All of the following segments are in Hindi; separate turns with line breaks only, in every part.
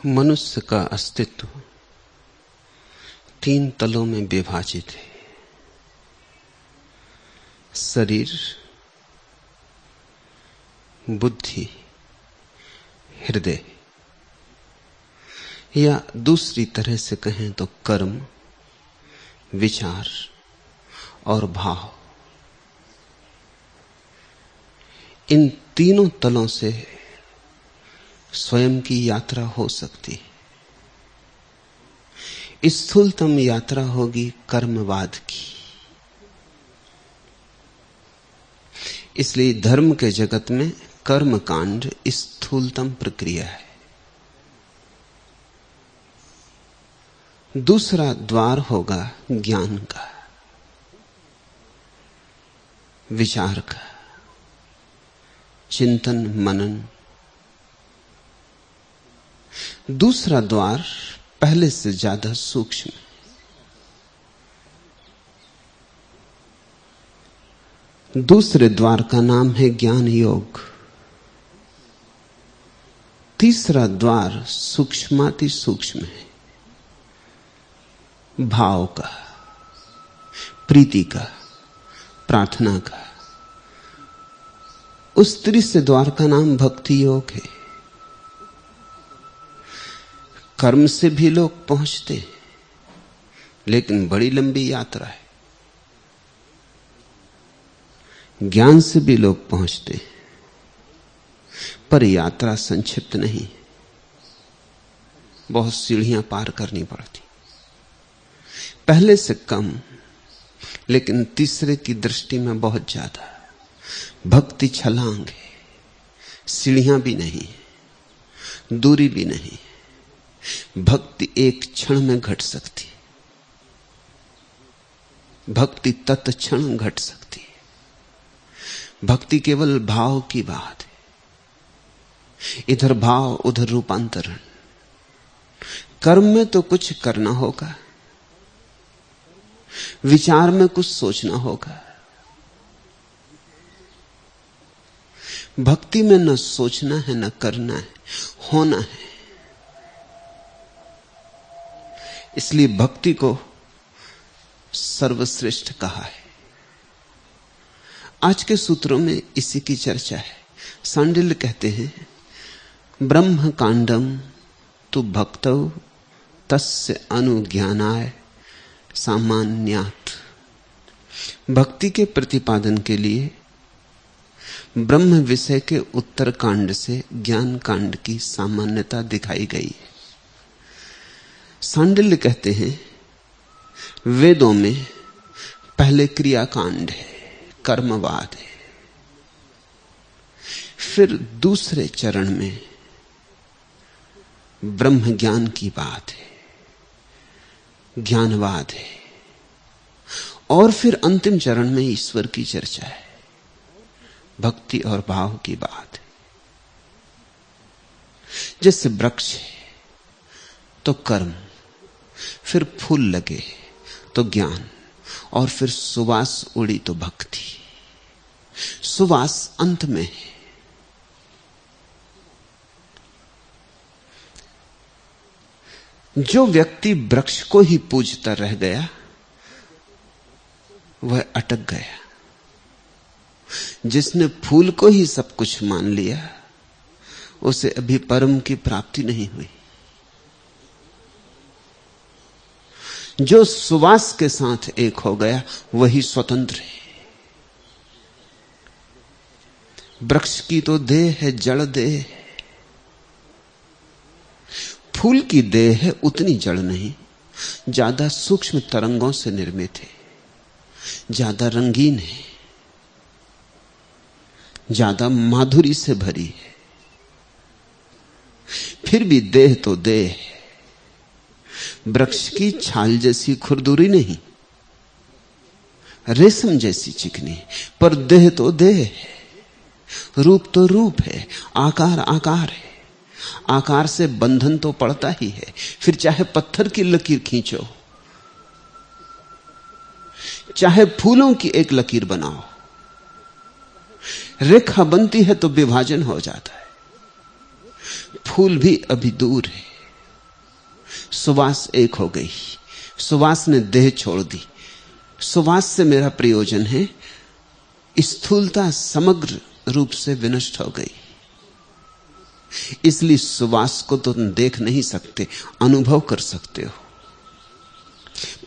मनुष्य का अस्तित्व तीन तलों में विभाजित है। शरीर, बुद्धि, हृदय, या दूसरी तरह से कहें तो कर्म, विचार और भाव। इन तीनों तलों से स्वयं की यात्रा हो सकती है। स्थूलतम यात्रा होगी कर्मवाद की। इसलिए धर्म के जगत में कर्मकांड स्थूलतम प्रक्रिया है। दूसरा द्वार होगा ज्ञान का, विचार का, चिंतन मनन। दूसरा द्वार पहले से ज्यादा सूक्ष्म। दूसरे द्वार का नाम है ज्ञान योग। तीसरा द्वार सूक्ष्माति सूक्ष्म है, भाव का, प्रीति का, प्रार्थना का। उस तीसरे द्वार का नाम भक्ति योग है। कर्म से भी लोग पहुंचते हैं, लेकिन बड़ी लंबी यात्रा है। ज्ञान से भी लोग पहुंचते हैं, पर यात्रा संक्षिप्त नहीं, बहुत सीढ़ियां पार करनी पड़ती। पहले से कम, लेकिन तीसरे की दृष्टि में बहुत ज्यादा। भक्ति छलांग है, सीढ़ियां भी नहीं, दूरी भी नहीं। भक्ति एक क्षण में घट सकती है, भक्ति तत्क्षण घट सकती है। भक्ति केवल भाव की बात है। इधर भाव उधर रूपांतरण। कर्म में तो कुछ करना होगा, विचार में कुछ सोचना होगा। भक्ति में न सोचना है न करना है, होना है। इसलिए भक्ति को सर्वश्रेष्ठ कहा है। आज के सूत्रों में इसी की चर्चा है। सांडिल्य कहते हैं, ब्रह्म कांडम तु भक्तौ तस्य अनुज्ञानाय सामान्यात्। भक्ति के प्रतिपादन के लिए ब्रह्म विषय के उत्तर कांड से ज्ञान कांड की सामान्यता दिखाई गई है। सांडिल्य कहते हैं, वेदों में पहले क्रियाकांड है, कर्मवाद है। फिर दूसरे चरण में ब्रह्म ज्ञान की बात है, ज्ञानवाद है। और फिर अंतिम चरण में ईश्वर की चर्चा है, भक्ति और भाव की बात है। जैसे वृक्ष है तो कर्म, फिर फूल लगे तो ज्ञान, और फिर सुवास उड़ी तो भक्ति। सुवास अंत में है। जो व्यक्ति वृक्ष को ही पूजता रह गया वह अटक गया। जिसने फूल को ही सब कुछ मान लिया उसे अभी परम की प्राप्ति नहीं हुई। जो सुवास के साथ एक हो गया वही स्वतंत्र है। वृक्ष की तो देह है, जड़ देह। फूल की देह है, उतनी जड़ नहीं, ज्यादा सूक्ष्म तरंगों से निर्मित है, ज्यादा रंगीन है, ज्यादा माधुरी से भरी है। फिर भी देह तो देह है। वृक्ष की छाल जैसी खुरदुरी नहीं, रेशम जैसी चिकनी, पर देह तो देह है। रूप तो रूप है, आकार आकार है। आकार से बंधन तो पड़ता ही है। फिर चाहे पत्थर की लकीर खींचो, चाहे फूलों की एक लकीर बनाओ, रेखा बनती है तो विभाजन हो जाता है। फूल भी अभी दूर है, सुवास एक हो गई, सुवास ने देह छोड़ दी। सुवास से मेरा प्रयोजन है स्थूलता समग्र रूप से विनष्ट हो गई। इसलिए सुवास को तो तुम देख नहीं सकते, अनुभव कर सकते हो,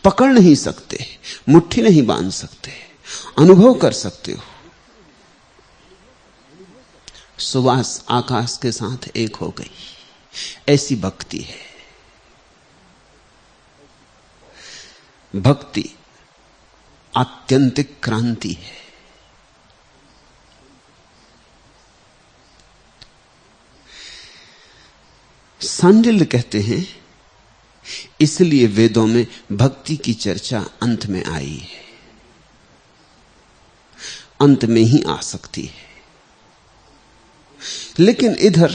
पकड़ नहीं सकते, मुट्ठी नहीं बांध सकते, अनुभव कर सकते हो। सुवास आकाश के साथ एक हो गई, ऐसी भक्ति है। भक्ति आत्यंतिक क्रांति है। सांडिल्य कहते हैं इसलिए वेदों में भक्ति की चर्चा अंत में आई है, अंत में ही आ सकती है। लेकिन इधर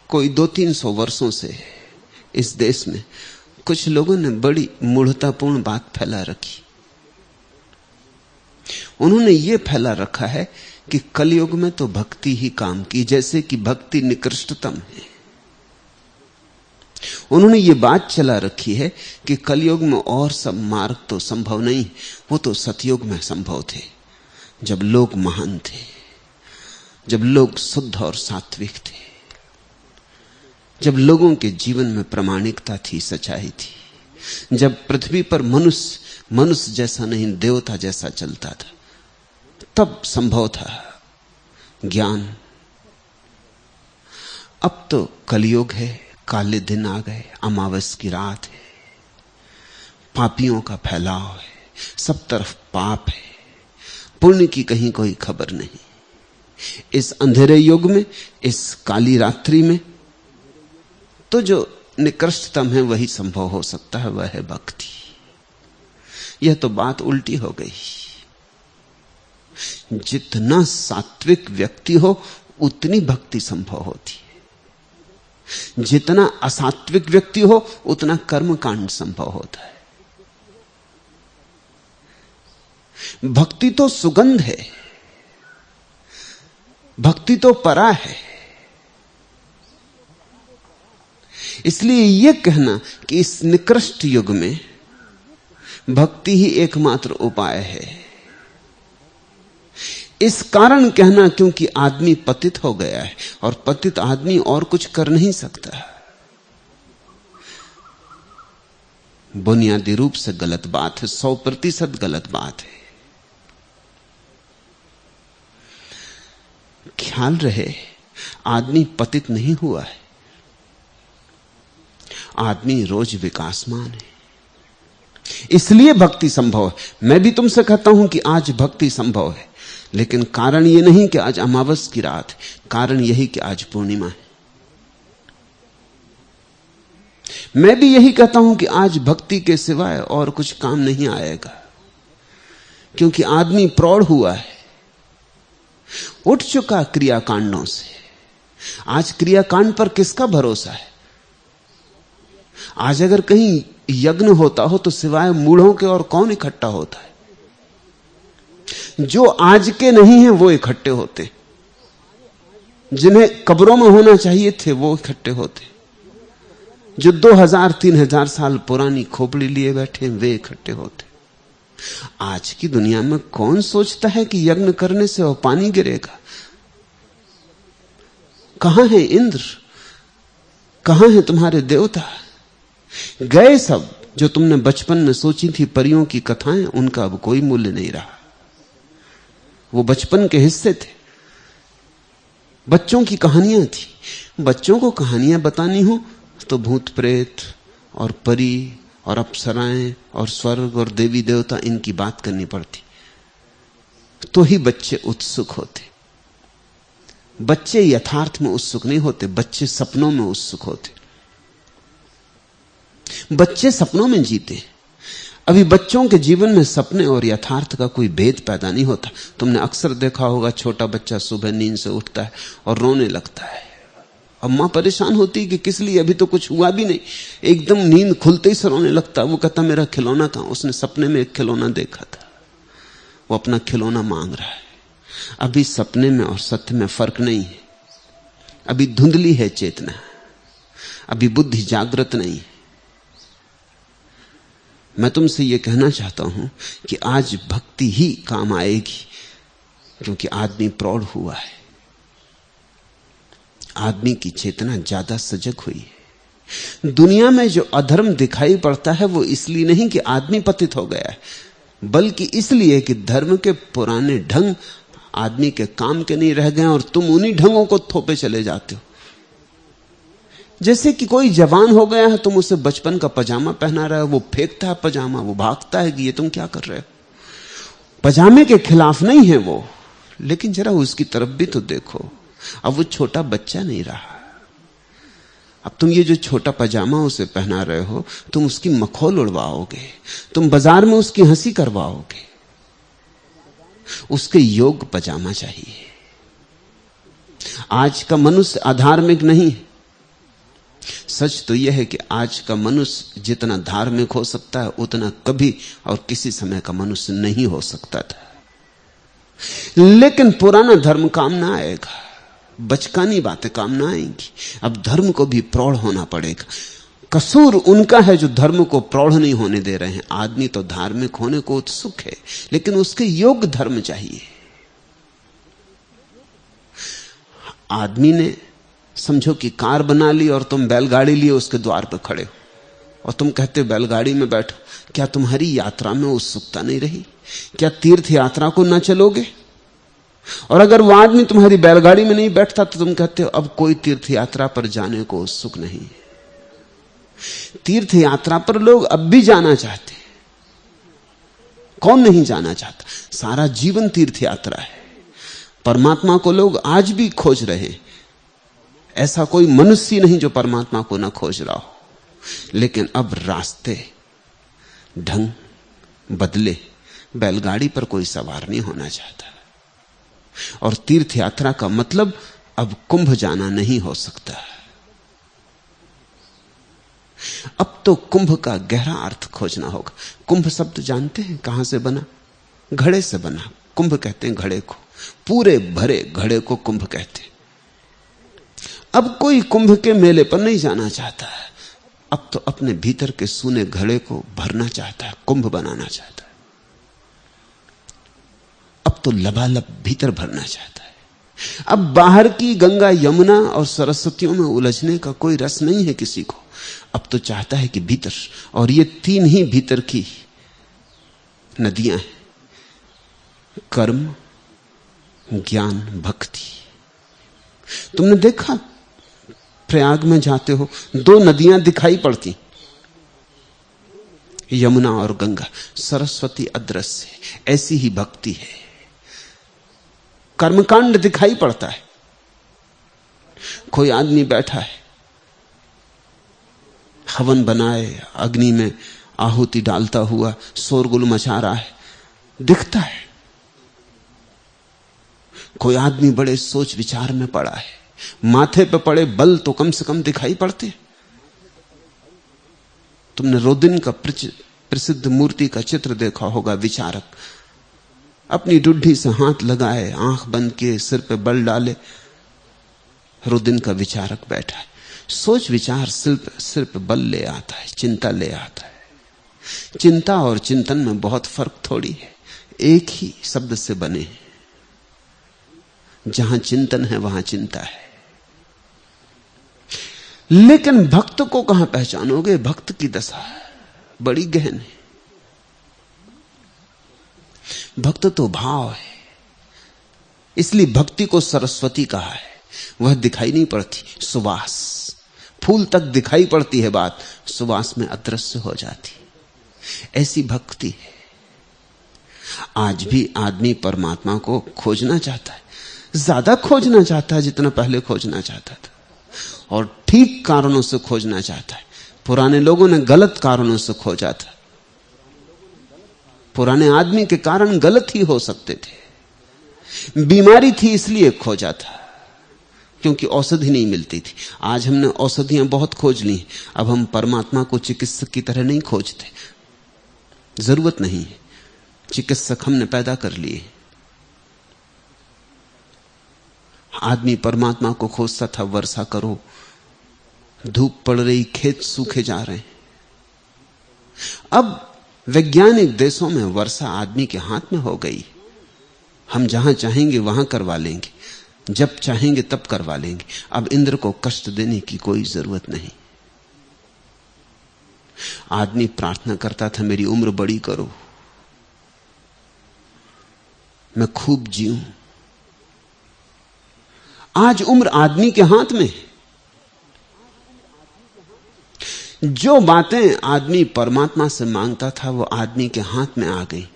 कोई 200-300 वर्षों से इस देश में कुछ लोगों ने बड़ी मूढ़तापूर्ण बात फैला रखी। उन्होंने ये फैला रखा है कि कलयुग में तो भक्ति ही काम की, जैसे कि भक्ति निकृष्टतम है। उन्होंने ये बात चला रखी है कि कलयुग में और सब मार्ग तो संभव नहीं, वो तो सतयुग में संभव थे, जब लोग महान थे, जब लोग शुद्ध और सात्विक थे, जब लोगों के जीवन में प्रामाणिकता थी, सच्चाई थी, जब पृथ्वी पर मनुष्य जैसा नहीं देवता जैसा चलता था, तब संभव था ज्ञान। अब तो कलयुग है, काले दिन आ गए, अमावस की रात है, पापियों का फैलाव है, सब तरफ पाप है, पुण्य की कहीं कोई खबर नहीं। इस अंधेरे युग में, इस काली रात्रि में तो जो निकृष्टतम है वही संभव हो सकता है, वह है भक्ति। यह तो बात उल्टी हो गई। जितना सात्विक व्यक्ति हो उतनी भक्ति संभव होती है, जितना असात्विक व्यक्ति हो उतना कर्मकांड संभव होता है। भक्ति तो सुगंध है, भक्ति तो परा है। इसलिए यह कहना कि इस निकृष्ट युग में भक्ति ही एकमात्र उपाय है, इस कारण कहना क्योंकि आदमी पतित हो गया है, और पतित आदमी और कुछ कर नहीं सकता। बुनियादी रूप से गलत बात है, 100% गलत बात है। ख्याल रहे, आदमी पतित नहीं हुआ है, आदमी रोज विकासमान है, इसलिए भक्ति संभव है। मैं भी तुमसे कहता हूं कि आज भक्ति संभव है, लेकिन कारण यह नहीं कि आज अमावस की रात है, कारण यही कि आज पूर्णिमा है। मैं भी यही कहता हूं कि आज भक्ति के सिवाय और कुछ काम नहीं आएगा, क्योंकि आदमी प्रौढ़ हुआ है, उठ चुका क्रियाकांडों से। आज क्रियाकांड पर किसका भरोसा है? आज अगर कहीं यज्ञ होता हो तो सिवाय मूढ़ों के और कौन इकट्ठा होता है? जो आज के नहीं हैं वो इकट्ठे होते, जिन्हें कब्रों में होना चाहिए थे वो इकट्ठे होते, जो 2000-3000 साल पुरानी खोपड़ी लिए बैठे वे इकट्ठे होते। आज की दुनिया में कौन सोचता है कि यज्ञ करने से वो पानी गिरेगा? कहां है इंद्र, कहां है तुम्हारे देवता? गए सब। जो तुमने बचपन में सोची थी परियों की कथाएं, उनका अब कोई मूल्य नहीं रहा। वो बचपन के हिस्से थे, बच्चों की कहानियां थी। बच्चों को कहानियां बतानी हो तो भूत प्रेत और परी और अप्सराएं और स्वर्ग और देवी देवता, इनकी बात करनी पड़ती, तो ही बच्चे उत्सुक होते। बच्चे यथार्थ में उत्सुक नहीं होते, बच्चे सपनों में उत्सुक होते, बच्चे सपनों में जीते। अभी बच्चों के जीवन में सपने और यथार्थ का कोई भेद पैदा नहीं होता। तुमने अक्सर देखा होगा, छोटा बच्चा सुबह नींद से उठता है और रोने लगता है, अब मां परेशान होती है कि किस लिए, अभी तो कुछ हुआ भी नहीं, एकदम नींद खुलते ही से रोने लगता है। वो कहता मेरा खिलौना कहां? उसने सपने में एक खिलौना देखा था, वो अपना खिलौना मांग रहा है। अभी सपने में और सत्य में फर्क नहीं है, अभी धुंधली है चेतना, अभी बुद्धि जागृत नहीं है। मैं तुमसे यह कहना चाहता हूं कि आज भक्ति ही काम आएगी, क्योंकि आदमी प्रौढ़ हुआ है, आदमी की चेतना ज्यादा सजग हुई है। दुनिया में जो अधर्म दिखाई पड़ता है वो इसलिए नहीं कि आदमी पतित हो गया है, बल्कि इसलिए कि धर्म के पुराने ढंग आदमी के काम के नहीं रह गए और तुम उन्हीं ढंगों को थोपे चले जाते हो। जैसे कि कोई जवान हो गया है, तुम उसे बचपन का पजामा पहना रहे हो, वो फेंकता है पजामा, वो भागता है कि ये तुम क्या कर रहे हो। पजामे के खिलाफ नहीं है वो, लेकिन जरा उसकी तरफ भी तो देखो। अब वो छोटा बच्चा नहीं रहा। अब तुम ये जो छोटा पजामा उसे पहना रहे हो, तुम उसकी मखौल उड़वाओगे, तुम बाजार में उसकी हंसी करवाओगे। उसके योग पजामा चाहिए। आज का मनुष्य अधार्मिक नहीं है। सच तो यह है कि आज का मनुष्य जितना धार्मिक हो सकता है उतना कभी और किसी समय का मनुष्य नहीं हो सकता था। लेकिन पुराना धर्म काम ना आएगा, बचकानी बातें काम ना आएंगी। अब धर्म को भी प्रौढ़ होना पड़ेगा। कसूर उनका है जो धर्म को प्रौढ़ नहीं होने दे रहे हैं। आदमी तो धार्मिक होने को उत्सुक है, लेकिन उसके योग्य धर्म चाहिए। आदमी ने समझो कि कार बना ली और तुम बैलगाड़ी लिए उसके द्वार पर खड़े हो और तुम कहते हो बैलगाड़ी में बैठो। क्या तुम्हारी यात्रा में उत्सुकता नहीं रही? क्या तीर्थ यात्रा को ना चलोगे? और अगर वो आदमी तुम्हारी बैलगाड़ी में नहीं बैठता तो तुम कहते हो अब कोई तीर्थ यात्रा पर जाने को उत्सुक नहीं है। तीर्थ यात्रा पर लोग अब भी जाना चाहते हैं। कौन नहीं जाना चाहता? सारा जीवन तीर्थ यात्रा है। परमात्मा को लोग आज भी खोज रहे हैं। ऐसा कोई मनुष्य नहीं जो परमात्मा को ना खोज रहा हो। लेकिन अब रास्ते ढंग बदले। बैलगाड़ी पर कोई सवार नहीं होना चाहता। और तीर्थ यात्रा का मतलब अब कुंभ जाना नहीं हो सकता। अब तो कुंभ का गहरा अर्थ खोजना होगा। कुंभ शब्द जानते हैं कहां से बना? घड़े से बना। कुंभ कहते हैं घड़े को, पूरे भरे घड़े को कुंभ कहते हैं। अब कोई कुंभ के मेले पर नहीं जाना चाहता है। अब तो अपने भीतर के सूने घड़े को भरना चाहता है, कुंभ बनाना चाहता है। अब तो लबालब भीतर भरना चाहता है। अब बाहर की गंगा यमुना और सरस्वतियों में उलझने का कोई रस नहीं है किसी को। अब तो चाहता है कि भीतर, और ये तीन ही भीतर की नदियां हैं, कर्म, ज्ञान, भक्ति। तुमने देखा प्रयाग में जाते हो दो नदियां दिखाई पड़ती, यमुना और गंगा। सरस्वती अदृश्य है। ऐसी ही भक्ति है। कर्मकांड दिखाई पड़ता है। कोई आदमी बैठा है, हवन बनाए, अग्नि में आहुति डालता हुआ शोरगुल मचा रहा है, दिखता है। कोई आदमी बड़े सोच विचार में पड़ा है, माथे पे पड़े बल तो कम से कम दिखाई पड़ते। तुमने रोदिन का प्रसिद्ध मूर्ति का चित्र देखा होगा। विचारक अपनी डुड्ढी से हाथ लगाए, आंख बंद किए, सिर पे बल डाले, रोदिन का विचारक बैठा है। सोच विचार सिर पे बल ले आता है, चिंता ले आता है। चिंता और चिंतन में बहुत फर्क थोड़ी है, एक ही शब्द से बने हैं। जहां चिंतन है वहां चिंता है। लेकिन भक्त को कहां पहचानोगे? भक्त की दशा बड़ी गहन है। भक्त तो भाव है, इसलिए भक्ति को सरस्वती कहा है। वह दिखाई नहीं पड़ती। सुवास, फूल तक दिखाई पड़ती है बात, सुवास में अदृश्य हो जाती। ऐसी भक्ति है। आज भी आदमी परमात्मा को खोजना चाहता है, ज्यादा खोजना चाहता है जितना पहले खोजना चाहता था, और ठीक कारणों से खोजना चाहता है। पुराने लोगों ने गलत कारणों से खोजा था। पुराने आदमी के कारण गलत ही हो सकते थे। बीमारी थी इसलिए खोजा था, क्योंकि औषधि नहीं मिलती थी। आज हमने औषधियां बहुत खोज ली, अब हम परमात्मा को चिकित्सक की तरह नहीं खोजते। जरूरत नहीं है, चिकित्सक हमने पैदा कर लिए। आदमी परमात्मा को खोजता था, वर्षा करो, धूप पड़ रही, खेत सूखे जा रहे हैं। अब वैज्ञानिक देशों में वर्षा आदमी के हाथ में हो गई। हम जहां चाहेंगे वहां करवा लेंगे, जब चाहेंगे तब करवा लेंगे। अब इंद्र को कष्ट देने की कोई जरूरत नहीं। आदमी प्रार्थना करता था, मेरी उम्र बड़ी करो, मैं खूब जीऊं। आज उम्र आदमी के हाथ में। जो बातें आदमी परमात्मा से मांगता था वो आदमी के हाथ में आ गई।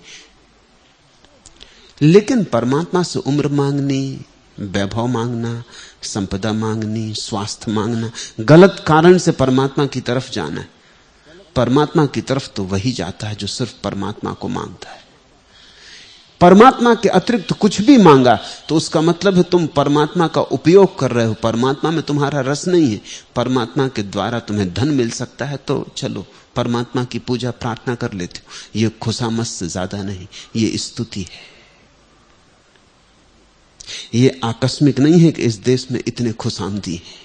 लेकिन परमात्मा से उम्र मांगनी, वैभव मांगना, संपदा मांगनी, स्वास्थ्य मांगना, गलत कारण से परमात्मा की तरफ जाना है। परमात्मा की तरफ तो वही जाता है जो सिर्फ परमात्मा को मांगता है। परमात्मा के अतिरिक्त कुछ भी मांगा तो उसका मतलब है तुम परमात्मा का उपयोग कर रहे हो। परमात्मा में तुम्हारा रस नहीं है। परमात्मा के द्वारा तुम्हें धन मिल सकता है तो चलो परमात्मा की पूजा प्रार्थना कर लेते हो। यह खुशामद से ज्यादा नहीं, यह स्तुति है। यह आकस्मिक नहीं है कि इस देश में इतने खुशामदी हैं।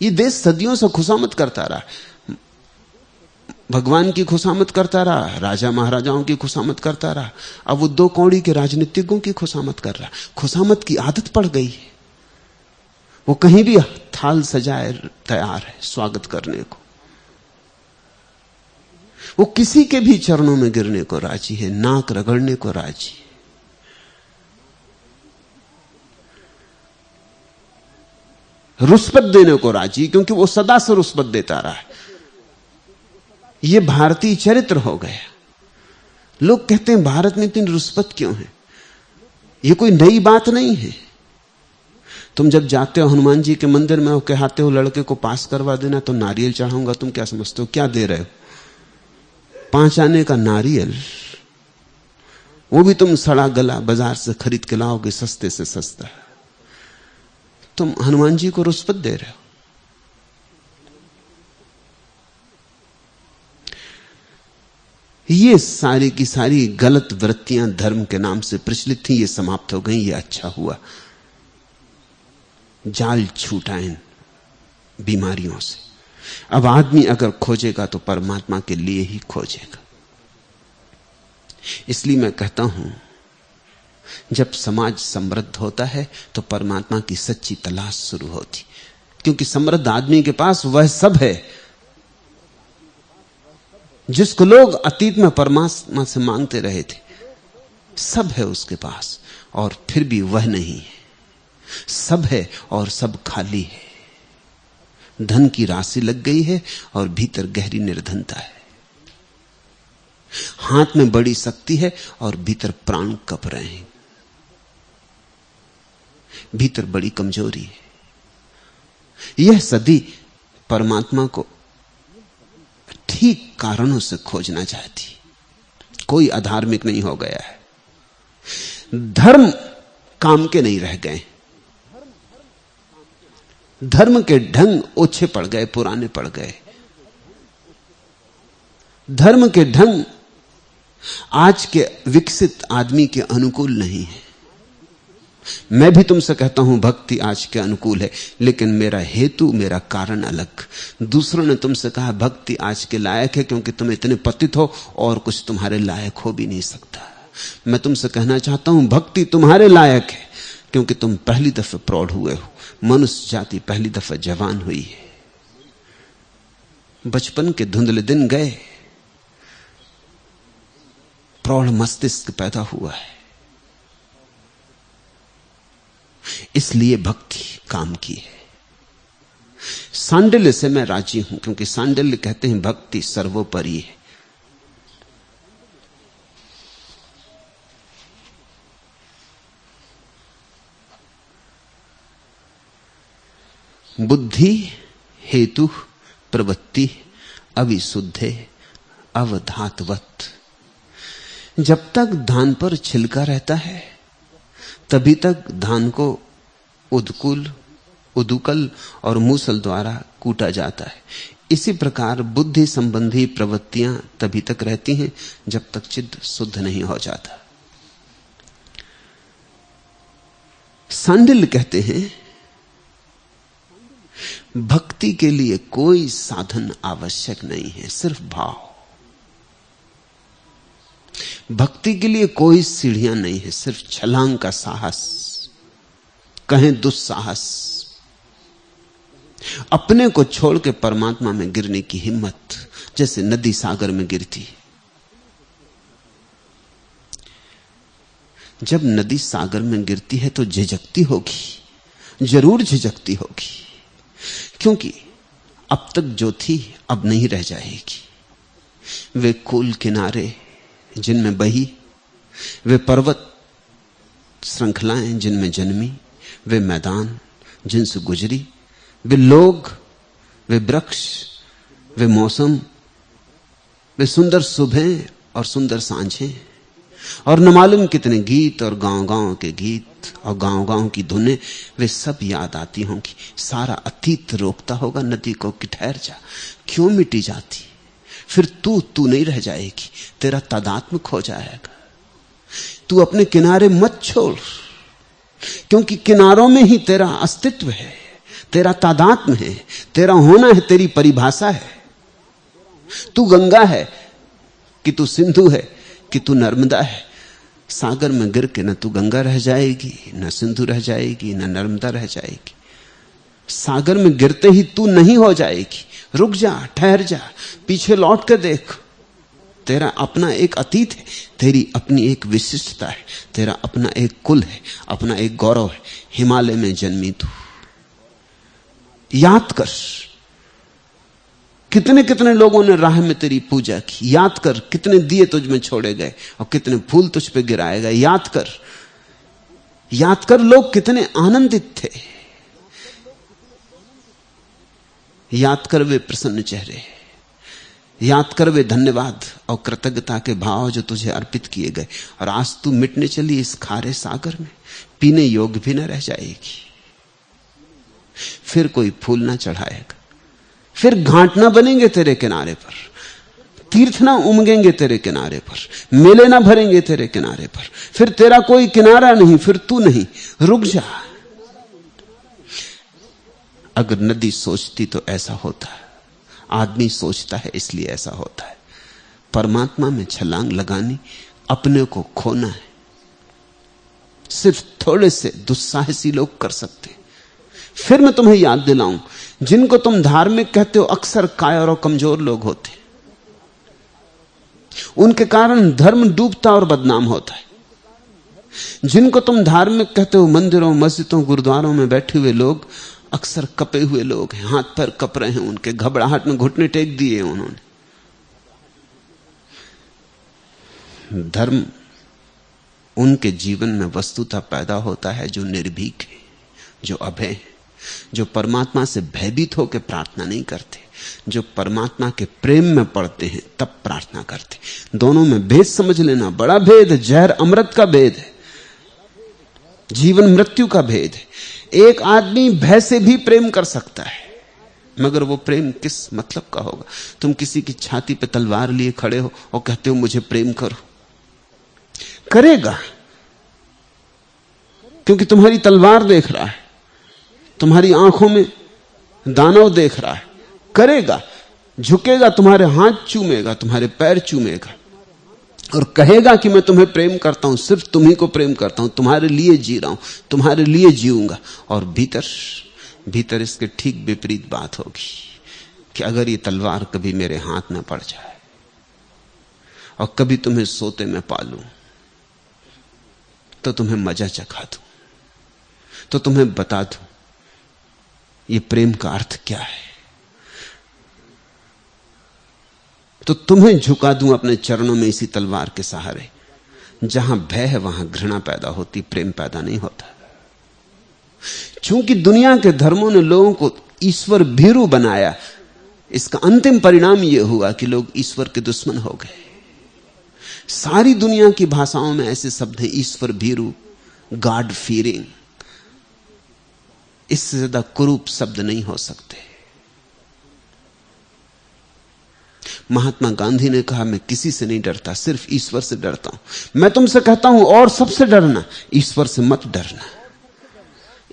यह देश सदियों से खुशामद करता रहा, भगवान की खुशामद करता रहा, राजा महाराजाओं की खुशामद करता रहा। अब वो दो कौड़ी के राजनीतिज्ञों की खुशामद कर रहा। खुशामद की आदत पड़ गई है। वो कहीं भी थाल सजाए तैयार है स्वागत करने को। वो किसी के भी चरणों में गिरने को राजी है, नाक रगड़ने को राजी है। रुस्बत देने को राजी, क्योंकि वो सदा से रुस्बत देता रहा है। यह भारतीय चरित्र हो गया। लोग कहते हैं भारत में इतनी रुस्बत क्यों है? यह कोई नई बात नहीं है। तुम जब जाते हो हनुमान जी के मंदिर में और कहते हो लड़के को पास करवा देना तो नारियल चढ़ाऊंगा, तुम क्या समझते हो? क्या दे रहे हो? 5 आने का नारियल, वो भी तुम सड़ा गला बाजार से खरीद के लाओगे, सस्ते से सस्ता। तुम हनुमान जी को रुस्बत दे रहे हो। ये सारी की सारी गलत वृत्तियां धर्म के नाम से प्रचलित थी, ये समाप्त हो गई। ये अच्छा हुआ, जाल छूटा इन बीमारियों से। अब आदमी अगर खोजेगा तो परमात्मा के लिए ही खोजेगा। इसलिए मैं कहता हूं, जब समाज समृद्ध होता है तो परमात्मा की सच्ची तलाश शुरू होती, क्योंकि समृद्ध आदमी के पास वह सब है जिसको लोग अतीत में परमात्मा से मांगते रहे थे। सब है उसके पास, और फिर भी वह नहीं है। सब है और सब खाली है। धन की राशि लग गई है और भीतर गहरी निर्धनता है। हाथ में बड़ी शक्ति है और भीतर प्राण कप रहे हैं। भीतर बड़ी कमजोरी है। यह सदी परमात्मा को ठीक कारणों से खोजना चाहती। कोई अधार्मिक नहीं हो गया है। धर्म काम के नहीं रह गए। धर्म के ढंग ओछे पड़ गए, पुराने पड़ गए। धर्म के ढंग आज के विकसित आदमी के अनुकूल नहीं है। मैं भी तुमसे कहता हूं भक्ति आज के अनुकूल है, लेकिन मेरा हेतु, मेरा कारण अलग। दूसरों ने तुमसे कहा भक्ति आज के लायक है क्योंकि तुम इतने पतित हो और कुछ तुम्हारे लायक हो भी नहीं सकता। मैं तुमसे कहना चाहता हूं भक्ति तुम्हारे लायक है क्योंकि तुम पहली दफे प्रौढ़ हुए हो। मनुष्य जाति पहली दफा जवान हुई है। बचपन के धुंधले दिन गए, प्रौढ़ मस्तिष्क पैदा हुआ है। इसलिए भक्ति काम की है। सांडिल्य से मैं राजी हूं, क्योंकि सांडिल्य कहते हैं भक्ति सर्वोपरि है। बुद्धि हेतु प्रवृत्ति अविशुद्धे अवधातवत। जब तक धान पर छिलका रहता है तभी तक धान को उदुकल और मूसल द्वारा कूटा जाता है। इसी प्रकार बुद्धि संबंधी प्रवृत्तियां तभी तक रहती हैं जब तक चित्त शुद्ध नहीं हो जाता। सांडिल्य कहते हैं भक्ति के लिए कोई साधन आवश्यक नहीं है, सिर्फ भाव। भक्ति के लिए कोई सीढ़ियां नहीं है, सिर्फ छलांग का साहस, कहें दुस्साहस, अपने को छोड़ के परमात्मा में गिरने की हिम्मत, जैसे नदी सागर में गिरती। जब नदी सागर में गिरती है तो झिझकती होगी, जरूर झिझकती होगी, क्योंकि अब तक जो थी अब नहीं रह जाएगी। वे कूल किनारे जिनमें बही, वे पर्वत श्रृंखलाएं जिनमें जन्मी, वे मैदान जिनसे गुजरी, वे लोग, वे वृक्ष, वे मौसम, वे सुंदर सुबह और सुंदर सांझें, और न मालूम कितने गीत और गांव-गांव के गीत और गांव-गांव की धुनें, वे सब याद आती होंगी। सारा अतीत रोकता होगा नदी को कि ठहर जा, क्यों मिटी जाती? फिर तू नहीं रह जाएगी, तेरा तादात्म्य खो जाएगा। तू अपने किनारे मत छोड़, क्योंकि किनारों में ही तेरा अस्तित्व है, तेरा तादात्म्य है, तेरा होना है, तेरी परिभाषा है। तू गंगा है कि तू सिंधु है कि तू नर्मदा है। सागर में गिर के न तू गंगा रह जाएगी, न सिंधु रह जाएगी, न नर्मदा रह जाएगी। सागर में गिरते ही तू नहीं हो जाएगी। रुक जा, ठहर जा, पीछे लौट कर देख। तेरा अपना एक अतीत है, तेरी अपनी एक विशिष्टता है, तेरा अपना एक कुल है, अपना एक गौरव है। हिमालय में जन्मी तू, याद कर कितने कितने लोगों ने राह में तेरी पूजा की। याद कर कितने दिए तुझ में छोड़े गए और कितने फूल तुझ पे गिराए गए। याद कर लोग कितने आनंदित थे। याद कर वे प्रसन्न चेहरे, याद कर वे धन्यवाद और कृतज्ञता के भाव जो तुझे अर्पित किए गए। और आज तू मिटने चली इस खारे सागर में, पीने योग्य भी न रह जाएगी। फिर कोई फूल ना चढ़ाएगा, फिर घाट ना बनेंगे तेरे किनारे पर, तीर्थ ना उमगेंगे तेरे किनारे पर, मेले ना भरेंगे तेरे किनारे पर। फिर तेरा कोई किनारा नहीं, फिर तू नहीं। रुक जा। अगर नदी सोचती तो ऐसा होता है, आदमी सोचता है इसलिए ऐसा होता है। परमात्मा में छलांग लगानी, अपने को खोना है, सिर्फ थोड़े से दुस्साहसी लोग कर सकते हैं। फिर मैं तुम्हें याद दिलाऊं, जिनको तुम धार्मिक कहते हो अक्सर कायर और कमजोर लोग होते, उनके कारण धर्म डूबता और बदनाम होता है। जिनको तुम धार्मिक कहते हो मंदिरों, मस्जिदों, गुरुद्वारों में बैठे हुए लोग अक्सर कपे हुए लोग हैं, हाथ पैर कप रहे हैं उनके, घबराहट में घुटने टेक दिए उन्होंने। धर्म उनके जीवन में वस्तुतः पैदा होता है जो निर्भीक है, जो अभय है, जो परमात्मा से भयभीत होकर प्रार्थना नहीं करते, जो परमात्मा के प्रेम में पड़ते हैं तब प्रार्थना करते। दोनों में भेद समझ लेना, बड़ा भेद है, जहर अमृत का भेद है, जीवन मृत्यु का भेद है। एक आदमी भय से भी प्रेम कर सकता है, मगर वो प्रेम किस मतलब का होगा? तुम किसी की छाती पे तलवार लिए खड़े हो और कहते हो मुझे प्रेम करो, करेगा क्योंकि तुम्हारी तलवार देख रहा है, तुम्हारी आंखों में दानव देख रहा है, करेगा, झुकेगा, तुम्हारे हाथ चूमेगा, तुम्हारे पैर चूमेगा और कहेगा कि मैं तुम्हें प्रेम करता हूं, सिर्फ तुम्ही को प्रेम करता हूं, तुम्हारे लिए जी रहा हूं, तुम्हारे लिए जीऊंगा। और भीतर इसके ठीक विपरीत बात होगी कि अगर ये तलवार कभी मेरे हाथ में पड़ जाए और कभी तुम्हें सोते में पालूं तो तुम्हें मजा चखा दूं, तो तुम्हें बता दूं ये प्रेम का अर्थ क्या है, तो तुम्हें झुका दूं अपने चरणों में इसी तलवार के सहारे। जहां भय है वहां घृणा पैदा होती, प्रेम पैदा नहीं होता। चूंकि दुनिया के धर्मों ने लोगों को ईश्वर भीरू बनाया, इसका अंतिम परिणाम यह हुआ कि लोग ईश्वर के दुश्मन हो गए। सारी दुनिया की भाषाओं में ऐसे शब्द हैं, ईश्वर भीरू, गॉड फीयरिंग। इससे ज्यादा कुरूप शब्द नहीं हो सकते। महात्मा गांधी ने कहा मैं किसी से नहीं डरता, सिर्फ ईश्वर से डरता हूं। मैं तुमसे कहता हूं और सबसे डरना, ईश्वर से मत डरना।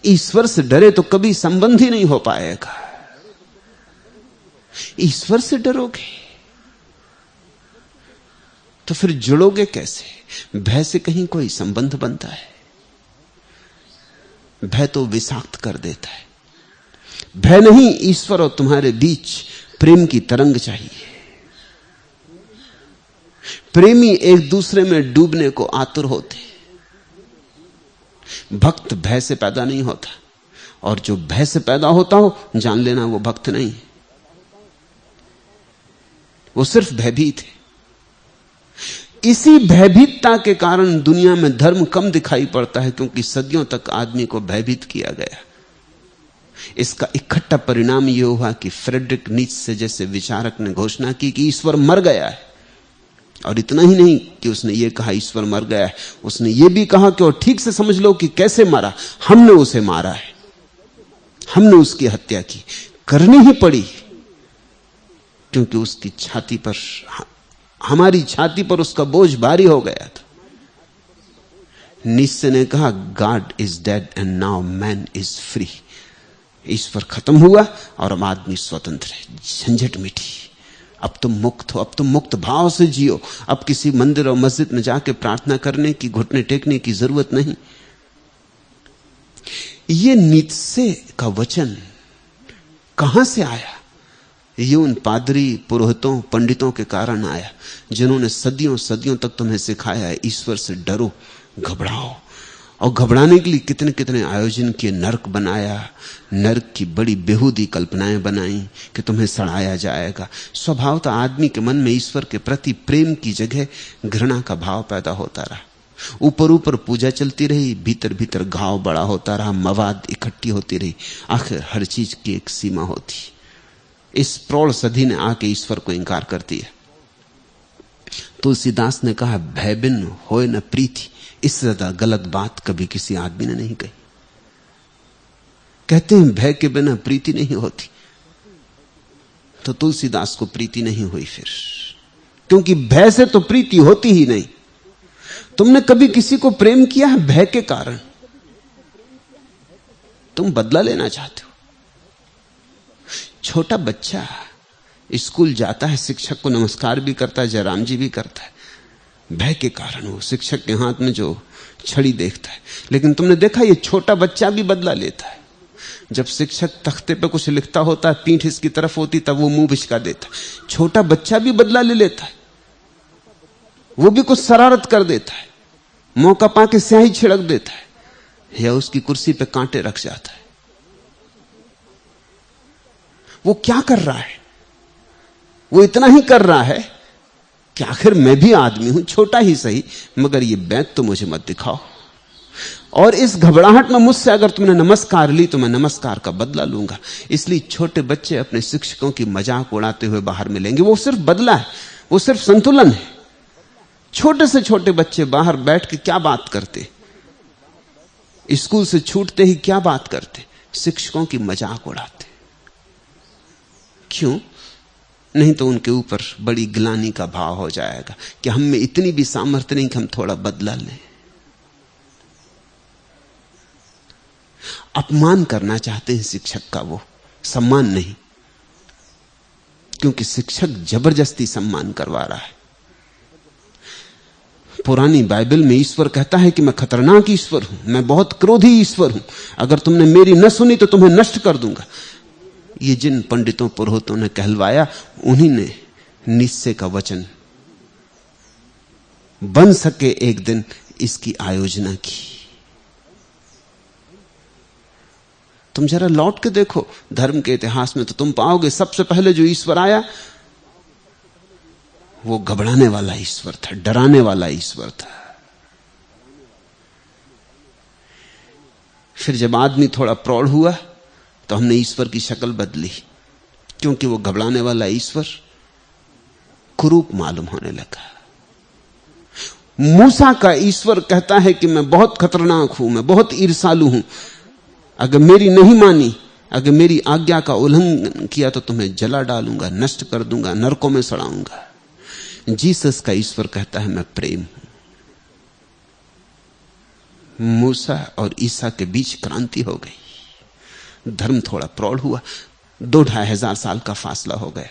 ईश्वर से डरे तो कभी संबंध ही नहीं हो पाएगा। ईश्वर से डरोगे तो फिर जुड़ोगे कैसे? भय से कहीं कोई संबंध बनता है? भय तो विषाक्त कर देता है। भय नहीं, ईश्वर और तुम्हारे बीच प्रेम की तरंग चाहिए। प्रेमी एक दूसरे में डूबने को आतुर होते। भक्त भय से पैदा नहीं होता, और जो भय से पैदा होता हो जान लेना वो भक्त नहीं है, वो सिर्फ भयभीत है। इसी भयभीतता के कारण दुनिया में धर्म कम दिखाई पड़ता है, क्योंकि सदियों तक आदमी को भयभीत किया गया। इसका इकट्ठा परिणाम यह हुआ कि फ्रेडरिक नीत्शे जैसे विचारक ने घोषणा की कि ईश्वर मर गया है। और इतना ही नहीं कि उसने ये कहा ईश्वर मर गया है, उसने ये भी कहा कि और ठीक से समझ लो कि कैसे मारा, हमने उसे मारा है, हमने उसकी हत्या की, करनी ही पड़ी, क्योंकि उसकी छाती पर, हमारी छाती पर उसका बोझ भारी हो गया था। नीत्शे ने कहा God is dead and now man is free. ईश्वर खत्म हुआ और अब आदमी स्वतंत्र है, झंझट मिटी, अब तुम मुक्त हो, अब तुम मुक्त भाव से जियो। अब किसी मंदिर और मस्जिद में जाके प्रार्थना करने की, घुटने टेकने की जरूरत नहीं। ये नीत्शे का वचन कहां से आया? ये उन पादरी, पुरोहितों, पंडितों के कारण आया, जिन्होंने सदियों सदियों तक तुम्हें सिखाया ईश्वर से डरो, घबराओ। और घबराने के लिए कितने कितने आयोजन किए, नरक बनाया, नरक की बड़ी बेहूदी कल्पनाएं बनाई कि तुम्हें सड़ाया जाएगा। स्वभावतः आदमी के मन में ईश्वर के प्रति प्रेम की जगह घृणा का भाव पैदा होता रहा। ऊपर ऊपर पूजा चलती रही, भीतर भीतर घाव बड़ा होता रहा, मवाद इकट्ठी होती रही। आखिर हर चीज की एक सीमा होती। इस प्रौढ़ सदी ने आके ईश्वर को इंकार कर दिया। तुलसीदास ने कहा भय बिन होए न प्रीति। इससे ज्यादा गलत बात कभी किसी आदमी ने नहीं कही। कहते हैं भय के बिना प्रीति नहीं होती, तो तुलसीदास को प्रीति नहीं हुई फिर, क्योंकि भय से तो प्रीति होती ही नहीं। तुमने कभी किसी को प्रेम किया है भय के कारण? तुम बदला लेना चाहते हो। छोटा बच्चा स्कूल जाता है, शिक्षक को नमस्कार भी करता है, जयराम जी भी करता है, भय के कारण। वो शिक्षक के हाथ में जो छड़ी देखता है। लेकिन तुमने देखा ये छोटा बच्चा भी बदला लेता है। जब शिक्षक तख्ते पे कुछ लिखता होता है, पीठ इसकी तरफ होती, तब वो मुंह बिचका देता। छोटा बच्चा भी बदला ले लेता है, वो भी कुछ शरारत कर देता है, मौका पाके स्याही छिड़क देता है, या उसकी कुर्सी पे कांटे रख जाता है। वो क्या कर रहा है? वो इतना ही कर रहा है कि आखिर मैं भी आदमी हूं, छोटा ही सही, मगर ये बैत तो मुझे मत दिखाओ। और इस घबराहट में मुझसे अगर तुमने नमस्कार ली तो मैं नमस्कार का बदला लूंगा। इसलिए छोटे बच्चे अपने शिक्षकों की मजाक उड़ाते हुए बाहर मिलेंगे। वो सिर्फ बदला है, वो सिर्फ संतुलन है। छोटे से छोटे बच्चे बाहर बैठ के क्या बात करते, स्कूल से छूटते ही क्या बात करते? शिक्षकों की मजाक उड़ाते। क्यों? नहीं तो उनके ऊपर बड़ी ग्लानि का भाव हो जाएगा कि हम में इतनी भी सामर्थ्य नहीं कि हम थोड़ा बदला लें। अपमान करना चाहते हैं शिक्षक का, वो सम्मान नहीं, क्योंकि शिक्षक जबरदस्ती सम्मान करवा रहा है। पुरानी बाइबल में ईश्वर कहता है कि मैं खतरनाक ईश्वर हूं, मैं बहुत क्रोधी ईश्वर हूं, अगर तुमने मेरी न सुनी तो तुम्हें नष्ट कर दूंगा। ये जिन पंडितों पुरोहितों ने कहलवाया, उन्हीं ने नीत्शे का वचन बन सके एक दिन इसकी आयोजना की। तुम जरा लौट के देखो धर्म के इतिहास में, तो तुम पाओगे सबसे पहले जो ईश्वर आया वो घबराने वाला ईश्वर था, डराने वाला ईश्वर था। फिर जब आदमी थोड़ा प्रौढ़ हुआ तो हमने ईश्वर की शक्ल बदली, क्योंकि वो घबराने वाला ईश्वर कुरूप मालूम होने लगा। मूसा का ईश्वर कहता है कि मैं बहुत खतरनाक हूं, मैं बहुत ईर्ष्यालु हूं, अगर मेरी नहीं मानी, अगर मेरी आज्ञा का उल्लंघन किया तो तुम्हें जला डालूंगा, नष्ट कर दूंगा, नरकों में सड़ाऊंगा। जीसस का ईश्वर कहता है मैं प्रेम हूं। मूसा और ईसा के बीच क्रांति हो गई, धर्म थोड़ा प्रौढ़ हुआ, 2-2.5 हजार साल का फासला हो गया।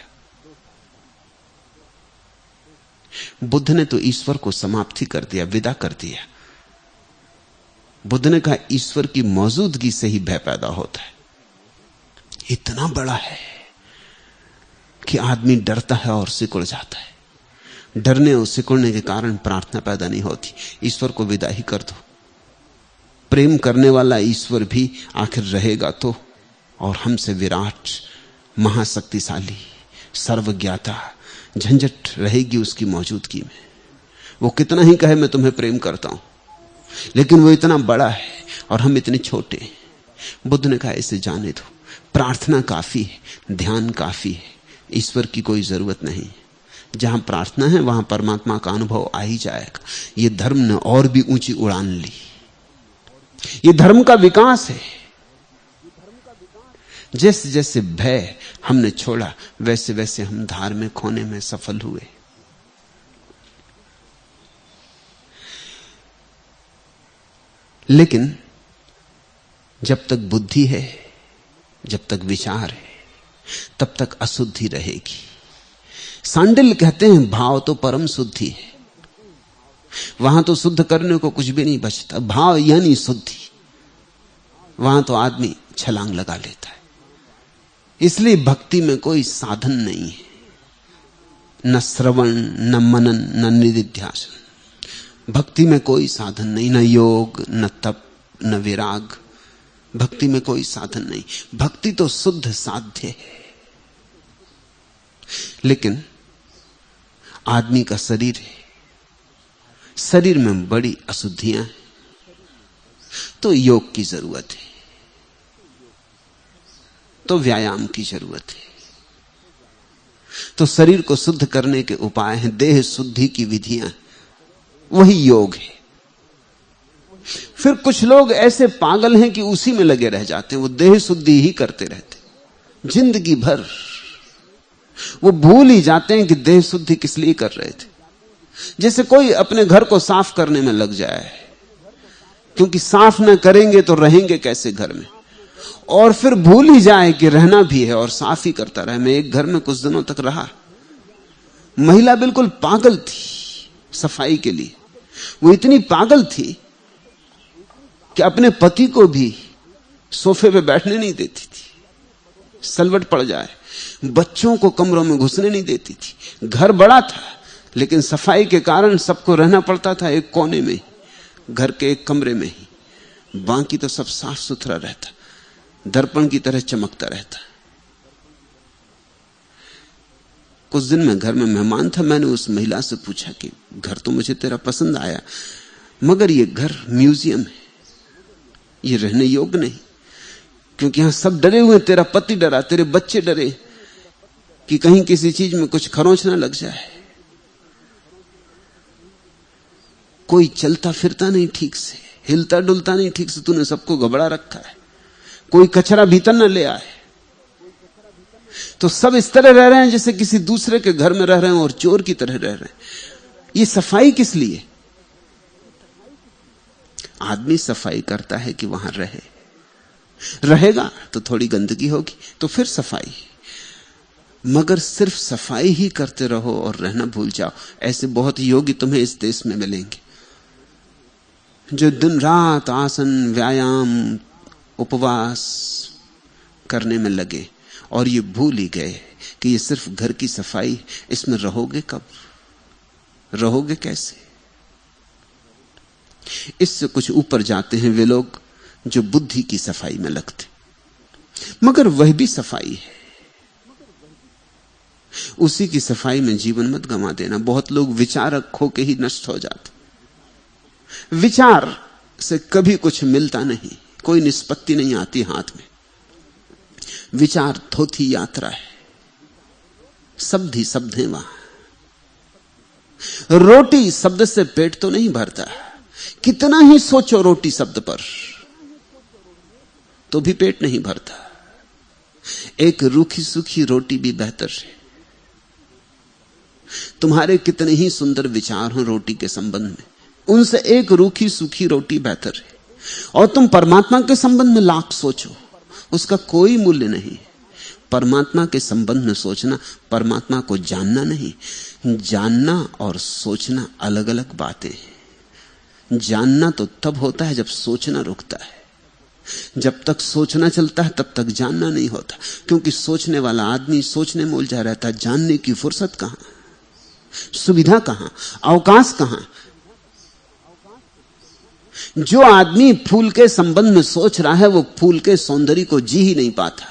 बुद्ध ने तो ईश्वर को समाप्ति कर दिया, विदा कर दिया। बुद्ध ने कहा ईश्वर की मौजूदगी से ही भय पैदा होता है। इतना बड़ा है कि आदमी डरता है और सिकुड़ जाता है। डरने और सिकुड़ने के कारण प्रार्थना पैदा नहीं होती। ईश्वर को विदा ही कर दो। प्रेम करने वाला ईश्वर भी आखिर रहेगा तो, और हमसे विराट, महाशक्तिशाली, सर्वज्ञाता, झंझट रहेगी उसकी मौजूदगी में। वो कितना ही कहे मैं तुम्हें प्रेम करता हूं, लेकिन वो इतना बड़ा है और हम इतने छोटे हैं। बुद्ध ने कहा इसे जाने दो, प्रार्थना काफी है, ध्यान काफी है, ईश्वर की कोई जरूरत नहीं। जहां प्रार्थना है वहां परमात्मा का अनुभव आ ही जाएगा। ये धर्म ने और भी ऊंची उड़ान ली। ये धर्म का विकास है। जैसे जैसे भय हमने छोड़ा वैसे वैसे हम धार्मिक होने में सफल हुए। लेकिन जब तक बुद्धि है, जब तक विचार है, तब तक अशुद्धि रहेगी। सांडिल्य कहते हैं भाव तो परम शुद्धि है। वहां तो शुद्ध करने को कुछ भी नहीं बचता। भाव यानी शुद्धि। वहां तो आदमी छलांग लगा लेता है। इसलिए भक्ति में कोई साधन नहीं है, न श्रवण, न मनन, न निधिध्यासन। भक्ति में कोई साधन नहीं, न योग, न तप, न विराग। भक्ति में कोई साधन नहीं। भक्ति तो शुद्ध साध्य है। लेकिन आदमी का शरीर है, शरीर में बड़ी अशुद्धियां हैं, तो योग की जरूरत है, तो व्यायाम की जरूरत है। तो शरीर को शुद्ध करने के उपाय हैं, देह शुद्धि की विधियां, वही योग है। फिर कुछ लोग ऐसे पागल हैं कि उसी में लगे रह जाते हैं, वो देह शुद्धि ही करते रहते जिंदगी भर। वो भूल ही जाते हैं कि देह शुद्धि किस लिए कर रहे थे। जैसे कोई अपने घर को साफ करने में लग जाए, क्योंकि साफ न करेंगे तो रहेंगे कैसे घर में, और फिर भूल ही जाए कि रहना भी है और साफ ही करता रहे। मैं एक घर में कुछ दिनों तक रहा, महिला बिल्कुल पागल थी सफाई के लिए। वो इतनी पागल थी कि अपने पति को भी सोफे पे बैठने नहीं देती थी, सलवट पड़ जाए। बच्चों को कमरों में घुसने नहीं देती थी। घर बड़ा था, लेकिन सफाई के कारण सबको रहना पड़ता था एक कोने में, घर के एक कमरे में ही। बाकी तो सब साफ सुथरा रहता, दर्पण की तरह चमकता रहता। कुछ दिन में घर में मेहमान था। मैंने उस महिला से पूछा कि घर तो मुझे तेरा पसंद आया, मगर ये घर म्यूजियम है, ये रहने योग्य नहीं, क्योंकि यहां सब डरे हुए। तेरा पति डरा, तेरे बच्चे डरे कि कहीं किसी चीज में कुछ खरोंच ना लग जाए। कोई चलता फिरता नहीं ठीक से, हिलता डुलता नहीं ठीक से, तूने सबको घबरा रखा है। कोई कचरा भीतर न ले आए। तो सब इस तरह रह रहे हैं जैसे किसी दूसरे के घर में रह रहे हैं और चोर की तरह रह रहे हैं। ये सफाई किस लिए? आदमी सफाई करता है कि वहां रहेगा तो थोड़ी गंदगी होगी, तो फिर सफाई। मगर सिर्फ सफाई ही करते रहो और रहना भूल जाओ। ऐसे बहुत योगी तुम्हें इस देश में मिलेंगे जो दिन रात आसन, व्यायाम, उपवास करने में लगे और ये भूल ही गए कि ये सिर्फ घर की सफाई। इसमें रहोगे कब? रहोगे कैसे? इससे कुछ ऊपर जाते हैं वे लोग जो बुद्धि की सफाई में लगते, मगर वह भी सफाई है। उसी की सफाई में जीवन मत गंवा देना। बहुत लोग विचारक होके ही नष्ट हो जाते। विचार से कभी कुछ मिलता नहीं, कोई निष्पत्ति नहीं आती हाथ में। विचार थोथी यात्रा है, शब्द ही शब्द है वहां। रोटी शब्द से पेट तो नहीं भरता। कितना ही सोचो रोटी शब्द पर तो भी पेट नहीं भरता। एक रूखी सूखी रोटी भी बेहतर है। तुम्हारे कितने ही सुंदर विचार हो रोटी के संबंध में, उनसे एक रूखी सूखी रोटी बेहतर है। और तुम परमात्मा के संबंध में लाख सोचो, उसका कोई मूल्य नहीं। परमात्मा के संबंध में सोचना परमात्मा को जानना नहीं। जानना और सोचना अलग अलग बातें हैं। जानना तो तब होता है जब सोचना रुकता है। जब तक सोचना चलता है तब तक जानना नहीं होता, क्योंकि सोचने वाला आदमी सोचने में उलझा रहता है। जानने की फुर्सत कहां, सुविधा कहां, अवकाश कहां। जो आदमी फूल के संबंध में सोच रहा है वो फूल के सौंदर्य को जी ही नहीं पाता।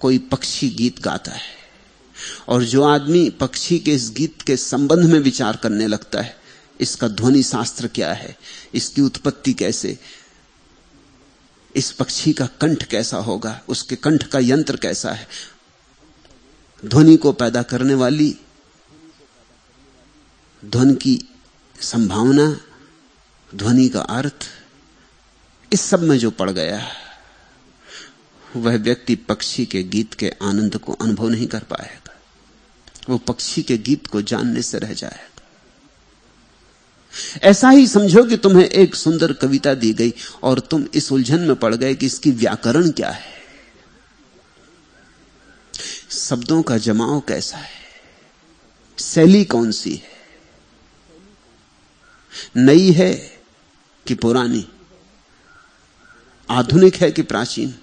कोई पक्षी गीत गाता है और जो आदमी पक्षी के इस गीत के संबंध में विचार करने लगता है, इसका ध्वनि शास्त्र क्या है, इसकी उत्पत्ति कैसे, इस पक्षी का कंठ कैसा होगा, उसके कंठ का यंत्र कैसा है, ध्वनि को पैदा करने वाली ध्वनि की संभावना, ध्वनि का अर्थ, इस सब में जो पड़ गया वह व्यक्ति पक्षी के गीत के आनंद को अनुभव नहीं कर पाएगा। वो पक्षी के गीत को जानने से रह जाएगा। ऐसा ही समझो कि तुम्हें एक सुंदर कविता दी गई और तुम इस उलझन में पड़ गए कि इसकी व्याकरण क्या है, शब्दों का जमाव कैसा है, शैली कौन सी है, नई है कि पुरानी, आधुनिक है कि प्राचीन।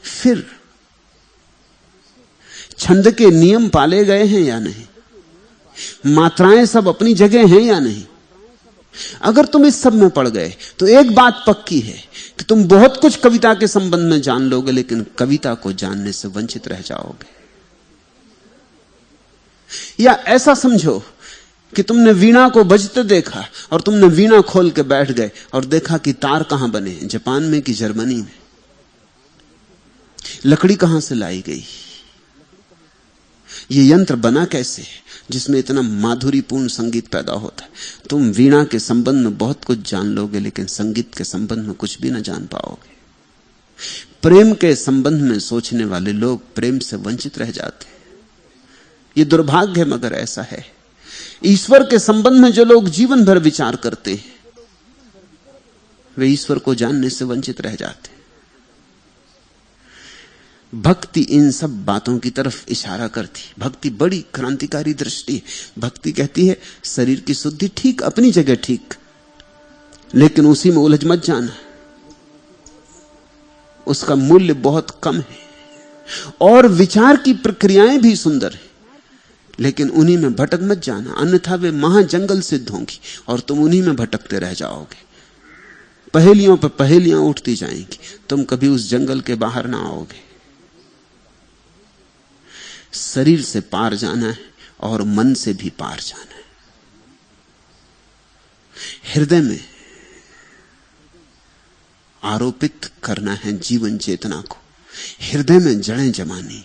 फिर छंद के नियम पाले गए हैं या नहीं, मात्राएं सब अपनी जगह हैं या नहीं। अगर तुम इस सब में पड़ गए तो एक बात पक्की है कि तुम बहुत कुछ कविता के संबंध में जान लोगे, लेकिन कविता को जानने से वंचित रह जाओगे। या ऐसा समझो कि तुमने वीणा को बजते देखा और तुमने वीणा खोल के बैठ गए और देखा कि तार कहां बने, जापान में कि जर्मनी में, लकड़ी कहां से लाई गई, ये यंत्र बना कैसे जिसमें इतना माधुरीपूर्ण संगीत पैदा होता है। तुम वीणा के संबंध में बहुत कुछ जान लोगे, लेकिन संगीत के संबंध में कुछ भी ना जान पाओगे। प्रेम के संबंध में सोचने वाले लोग प्रेम से वंचित रह जाते हैं। ये दुर्भाग्य है, मगर ऐसा है। ईश्वर के संबंध में जो लोग जीवन भर विचार करते हैं वे ईश्वर को जानने से वंचित रह जाते हैं। भक्ति इन सब बातों की तरफ इशारा करती। भक्ति बड़ी क्रांतिकारी दृष्टि। भक्ति कहती है शरीर की शुद्धि ठीक, अपनी जगह ठीक, लेकिन उसी में उलझ मत जाना। उसका मूल्य बहुत कम है और विचार की प्रक्रियाएं भी सुंदर है, लेकिन उन्हीं में भटक मत जाना, अन्यथा वे महाजंगल सिद्ध होंगी और तुम उन्हीं में भटकते रह जाओगे। पहेलियों पर पहेलियां उठती जाएंगी, तुम कभी उस जंगल के बाहर ना आओगे। शरीर से पार जाना है और मन से भी पार जाना है। हृदय में आरोपित करना है जीवन चेतना को, हृदय में जड़ें जमानी,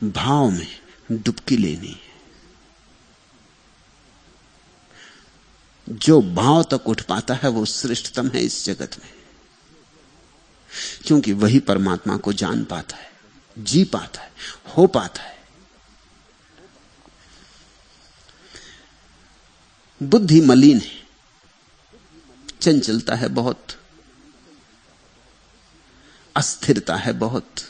भाव में डुबकी लेनी। जो भाव तक उठ पाता है वो श्रेष्ठतम है इस जगत में, क्योंकि वही परमात्मा को जान पाता है, जी पाता है, हो पाता है। बुद्धि मलिन है, चंचलता है बहुत, अस्थिरता है बहुत,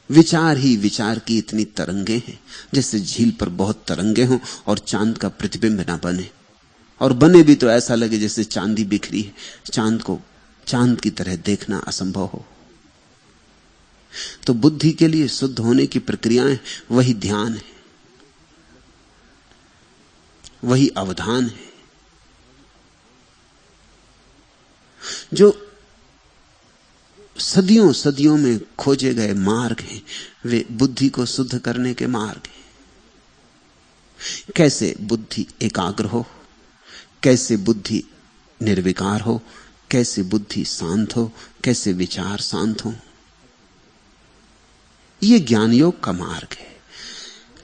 विचार ही विचार की इतनी तरंगे हैं, जैसे झील पर बहुत तरंगे हों और चांद का प्रतिबिंब ना बने, और बने भी तो ऐसा लगे जैसे चांदी बिखरी है, चांद को चांद की तरह देखना असंभव हो। तो बुद्धि के लिए शुद्ध होने की प्रक्रियाएं वही ध्यान है, वही अवधान है। जो सदियों सदियों में खोजे गए मार्ग हैं वे बुद्धि को शुद्ध करने के मार्ग हैं। कैसे बुद्धि एकाग्र हो, कैसे बुद्धि निर्विकार हो, कैसे बुद्धि शांत हो, कैसे विचार शांत हो, यह ज्ञान योग का मार्ग है।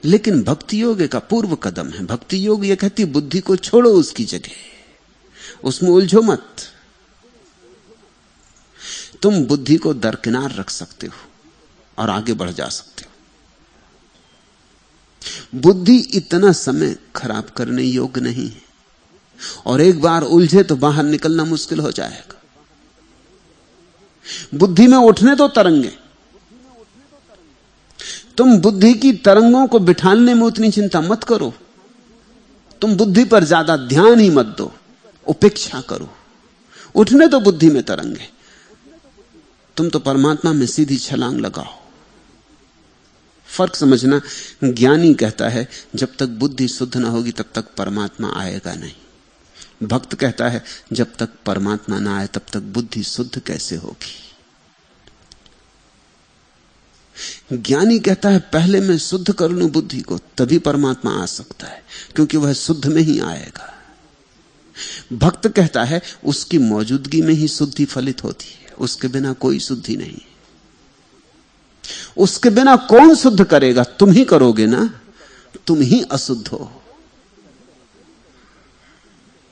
लेकिन भक्ति योग का पूर्व कदम है। भक्ति योग यह कहती बुद्धि को छोड़ो उसकी जगह, उसमें उलझो मत। तुम बुद्धि को दरकिनार रख सकते हो और आगे बढ़ जा सकते हो। बुद्धि इतना समय खराब करने योग्य नहीं है। और एक बार उलझे तो बाहर निकलना मुश्किल हो जाएगा। बुद्धि में उठने तो तरंगे, तुम बुद्धि की तरंगों को बिठाने में उतनी चिंता मत करो, तुम बुद्धि पर ज्यादा ध्यान ही मत दो, उपेक्षा करो। उठने तो बुद्धि में तरंगे, तुम तो परमात्मा में सीधी छलांग लगाओ। फर्क समझना, ज्ञानी कहता है जब तक बुद्धि शुद्ध ना होगी तब तक परमात्मा आएगा नहीं। भक्त कहता है जब तक परमात्मा ना आए तब तक बुद्धि शुद्ध कैसे होगी। ज्ञानी कहता है पहले मैं शुद्ध कर लूं बुद्धि को, तभी परमात्मा आ सकता है, क्योंकि वह शुद्ध में ही आएगा। भक्त कहता है उसकी मौजूदगी में ही शुद्धि फलित होती है, उसके बिना कोई शुद्धि नहीं। उसके बिना कौन शुद्ध करेगा? तुम ही करोगे ना, तुम ही अशुद्ध हो,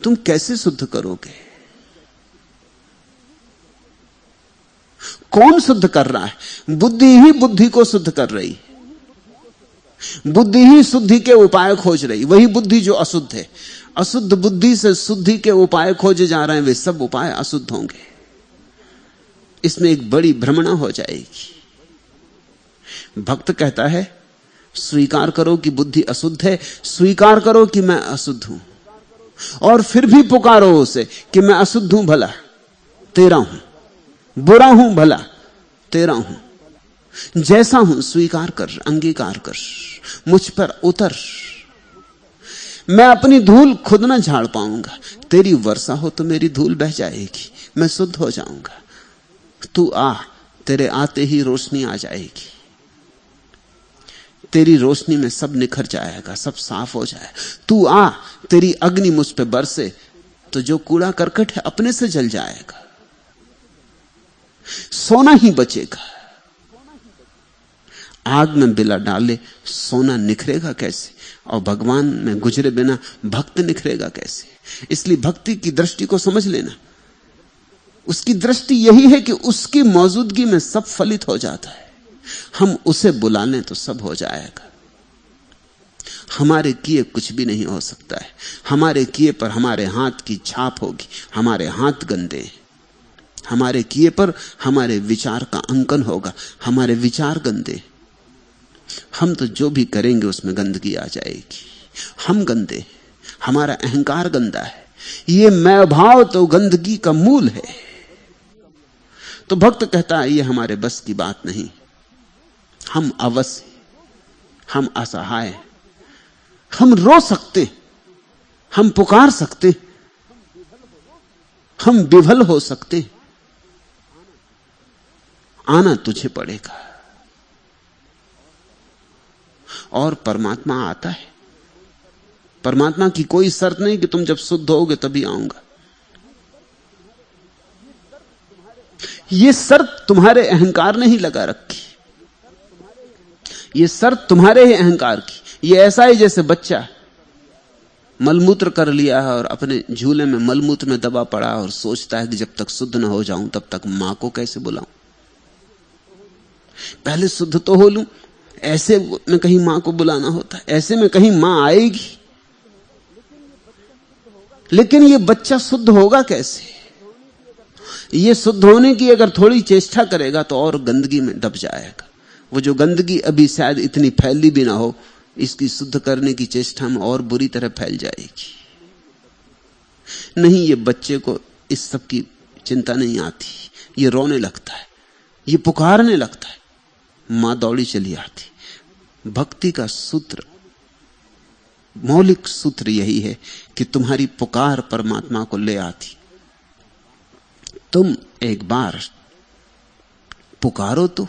तुम कैसे शुद्ध करोगे? कौन शुद्ध कर रहा है? बुद्धि ही बुद्धि को शुद्ध कर रही है, बुद्धि ही शुद्धि के उपाय खोज रही। वही बुद्धि जो अशुद्ध है, अशुद्ध बुद्धि से शुद्धि के उपाय खोजे जा रहे हैं, वे सब उपाय अशुद्ध होंगे। इसमें एक बड़ी भ्रमणा हो जाएगी। भक्त कहता है स्वीकार करो कि बुद्धि अशुद्ध है, स्वीकार करो कि मैं अशुद्ध हूं, और फिर भी पुकारो उसे कि मैं अशुद्ध हूं भला तेरा हूं, बुरा हूं भला तेरा हूं, जैसा हूं स्वीकार कर, अंगीकार कर, मुझ पर उतर। मैं अपनी धूल खुद ना झाड़ पाऊंगा, तेरी वर्षा हो तो मेरी धूल बह जाएगी, मैं शुद्ध हो जाऊंगा। तू आ, तेरे आते ही रोशनी आ जाएगी, तेरी रोशनी में सब निखर जाएगा, सब साफ हो जाए। तू आ, तेरी अग्नि मुझ पे बरसे तो जो कूड़ा करकट है अपने से जल जाएगा, सोना ही बचेगा। आग में बिला डाले सोना निखरेगा कैसे, और भगवान में गुजरे बिना भक्त निखरेगा कैसे? इसलिए भक्ति की दृष्टि को समझ लेना। उसकी दृष्टि यही है कि उसकी मौजूदगी में सब फलित हो जाता है, हम उसे बुला लें तो सब हो जाएगा। हमारे किए कुछ भी नहीं हो सकता है, हमारे किए पर हमारे हाथ की छाप होगी, हमारे हाथ गंदे हैं। हमारे किए पर हमारे विचार का अंकन होगा, हमारे विचार गंदे। हम तो जो भी करेंगे उसमें गंदगी आ जाएगी। हम गंदे, हमारा अहंकार गंदा है, ये मैं भाव तो गंदगी का मूल है। तो भक्त कहता है ये हमारे बस की बात नहीं, हम अवश्य, हम असहाय, हम रो सकते, हम पुकार सकते, हम विफल हो सकते, आना तुझे पड़ेगा। और परमात्मा आता है। परमात्मा की कोई शर्त नहीं कि तुम जब शुद्ध होगे तभी आऊंगा। यह शर्त तुम्हारे अहंकार ने ही लगा रखी, यह शर्त तुम्हारे ही अहंकार की। यह ऐसा ही जैसे बच्चा मलमूत्र कर लिया है और अपने झूले में मलमूत्र में दबा पड़ा और सोचता है कि जब तक शुद्ध ना हो जाऊं तब तक मां को कैसे बुलाऊं, पहले शुद्ध तो हो लूं। ऐसे में कहीं मां को बुलाना होता है, ऐसे में कहीं मां आएगी। लेकिन यह बच्चा शुद्ध होगा कैसे? यह शुद्ध होने की अगर थोड़ी चेष्टा करेगा तो और गंदगी में दब जाएगा। वो जो गंदगी अभी शायद इतनी फैली भी ना हो, इसकी शुद्ध करने की चेष्टा में और बुरी तरह फैल जाएगी। नहीं, ये बच्चे को इस सब की चिंता नहीं आती, ये रोने लगता है, ये पुकारने लगता है, मां दौड़ी चली आती। भक्ति का सूत्र, मौलिक सूत्र यही है कि तुम्हारी पुकार परमात्मा को ले आती। तुम एक बार पुकारो तो,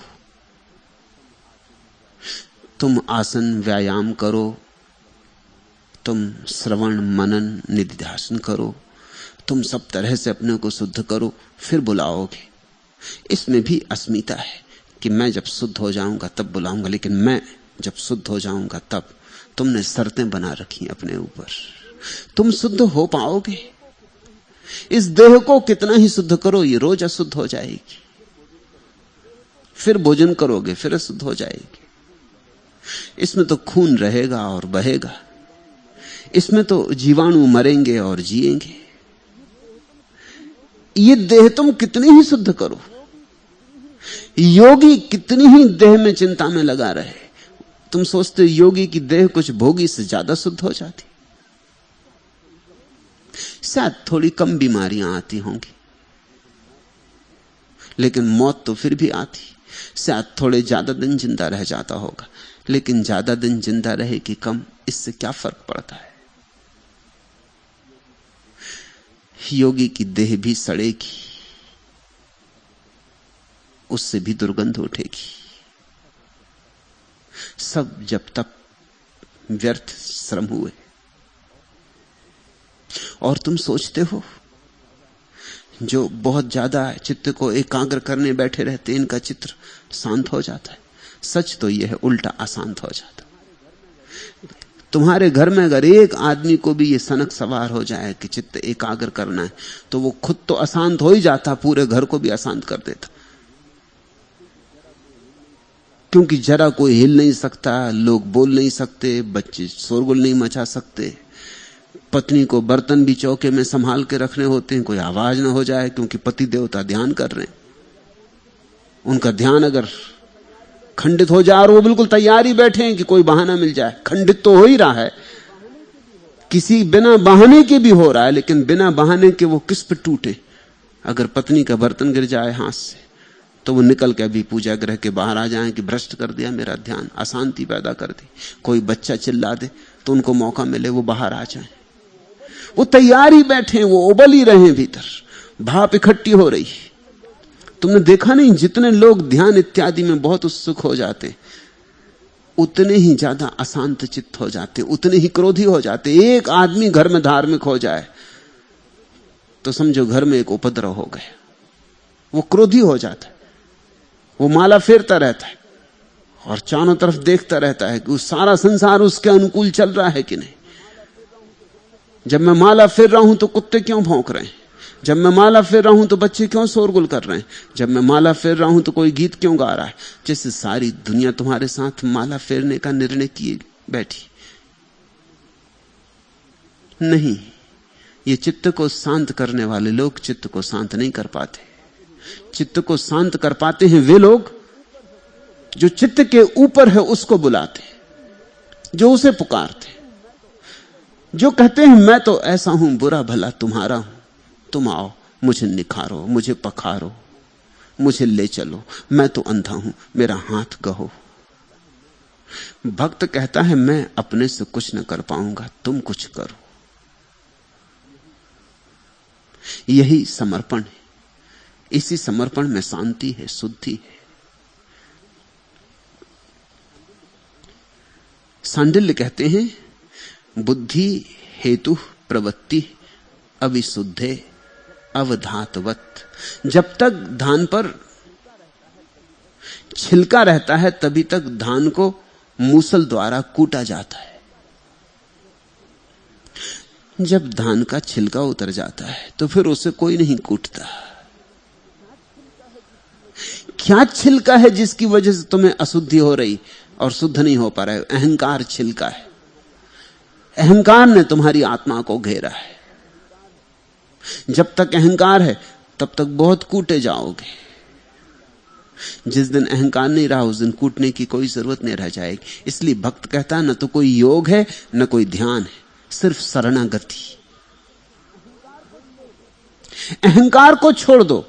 तुम आसन व्यायाम करो, तुम श्रवण मनन निधिध्यासन करो, तुम सब तरह से अपने को शुद्ध करो, फिर बुलाओगे। इसमें भी अस्मिता है कि मैं जब शुद्ध हो जाऊंगा तब बुलाऊंगा, लेकिन मैं जब शुद्ध हो जाऊंगा तब। तुमने शर्तें बना रखी अपने ऊपर, तुम शुद्ध हो पाओगे? इस देह को कितना ही शुद्ध करो, ये रोज अशुद्ध हो जाएगी। फिर भोजन करोगे, फिर अशुद्ध हो जाएगी। इसमें तो खून रहेगा और बहेगा। इसमें तो जीवाणु मरेंगे और जिएंगे। ये देह तुम कितनी ही शुद्ध करो, योगी कितनी ही देह में चिंता में लगा रहे, तुम सोचते योगी की देह कुछ भोगी से ज्यादा शुद्ध हो जाती? शायद थोड़ी कम बीमारियां आती होंगी, लेकिन मौत तो फिर भी आती। शायद थोड़े ज्यादा दिन जिंदा रह जाता होगा, लेकिन ज्यादा दिन जिंदा रहे कि कम, इससे क्या फर्क पड़ता है? योगी की देह भी सड़ेगी, उससे भी दुर्गंध उठेगी। सब जब तक व्यर्थ श्रम हुए। और तुम सोचते हो जो बहुत ज्यादा चित्त को एकाग्र करने बैठे रहते, इनका चित्र शांत हो जाता है। सच तो यह है, उल्टा अशांत हो जाता। तुम्हारे घर में अगर एक आदमी को भी यह सनक सवार हो जाए कि चित्त एकाग्र करना है, तो वो खुद तो अशांत हो ही जाता, पूरे घर को भी अशांत कर देता। क्योंकि जरा कोई हिल नहीं सकता, लोग बोल नहीं सकते, बच्चे शोरगुल नहीं मचा सकते, पत्नी को बर्तन भी चौके में संभाल के रखने होते हैं, कोई आवाज ना हो जाए, क्योंकि पति देवता ध्यान कर रहे हैं। उनका ध्यान अगर खंडित हो जाए और वो बिल्कुल तैयार ही बैठे हैं कि कोई बहाना मिल जाए, खंडित तो हो ही रहा है, किसी बिना बहाने के भी हो रहा है, लेकिन बिना बहाने के वो किस पे टूटे? अगर पत्नी का बर्तन गिर जाए हाथ से, तो वो निकल के अभी पूजा गृह के बाहर आ जाएं कि भ्रष्ट कर दिया मेरा ध्यान, अशांति पैदा कर दी। कोई बच्चा चिल्ला दे तो उनको मौका मिले वो बाहर आ जाएं। वो तैयार ही बैठे, वो उबल ही रहे हैं, भीतर भाप इकट्ठी हो रही। तुमने देखा नहीं, जितने लोग ध्यान इत्यादि में बहुत उत्सुक हो जाते, उतने ही ज्यादा अशांत चित्त हो जाते, उतने ही क्रोधी हो जाते। एक आदमी घर में धार्मिक हो जाए तो समझो घर में एक उपद्रव हो गया। वो क्रोधी हो जाता है, वो माला फेरता रहता है और चारों तरफ देखता रहता है कि सारा संसार उसके अनुकूल चल रहा है कि नहीं। जब मैं माला फेर रहा हूं तो कुत्ते क्यों भौंक रहे हैं? जब मैं माला फेर रहा हूं तो बच्चे क्यों शोरगुल कर रहे हैं? जब मैं माला फेर रहा हूं तो कोई गीत क्यों गा रहा है? जैसे सारी दुनिया तुम्हारे साथ माला फेरने का निर्णय किए बैठी। नहीं, ये चित्त को शांत करने वाले लोग चित्त को शांत नहीं कर पाते। चित्त को शांत कर पाते हैं वे लोग जो चित्त के ऊपर है उसको बुलाते, जो उसे पुकारते, जो कहते हैं मैं तो ऐसा हूं, बुरा भला तुम्हारा हूं, तुम आओ, मुझे निखारो, मुझे पखारो, मुझे ले चलो, मैं तो अंधा हूं, मेरा हाथ गहो। भक्त कहता है मैं अपने से कुछ न कर पाऊंगा, तुम कुछ करो। यही समर्पण है। इसी समर्पण में शांति है, शुद्धि है। सांडिल्य कहते हैं बुद्धि हेतु प्रवृत्ति अविशुद्धे अवधातवत। जब तक धान पर छिलका रहता है तभी तक धान को मूसल द्वारा कूटा जाता है। जब धान का छिलका उतर जाता है तो फिर उसे कोई नहीं कूटता। क्या छिलका है जिसकी वजह से तुम्हें अशुद्धि हो रही और शुद्ध नहीं हो पा रहा है? अहंकार छिलका है। अहंकार ने तुम्हारी आत्मा को घेरा है। जब तक अहंकार है तब तक बहुत कूटे जाओगे। जिस दिन अहंकार नहीं रहा उस दिन कूटने की कोई जरूरत नहीं रह जाएगी। इसलिए भक्त कहता है न तो कोई योग है न कोई ध्यान है, सिर्फ शरणागति। अहंकार को छोड़ दो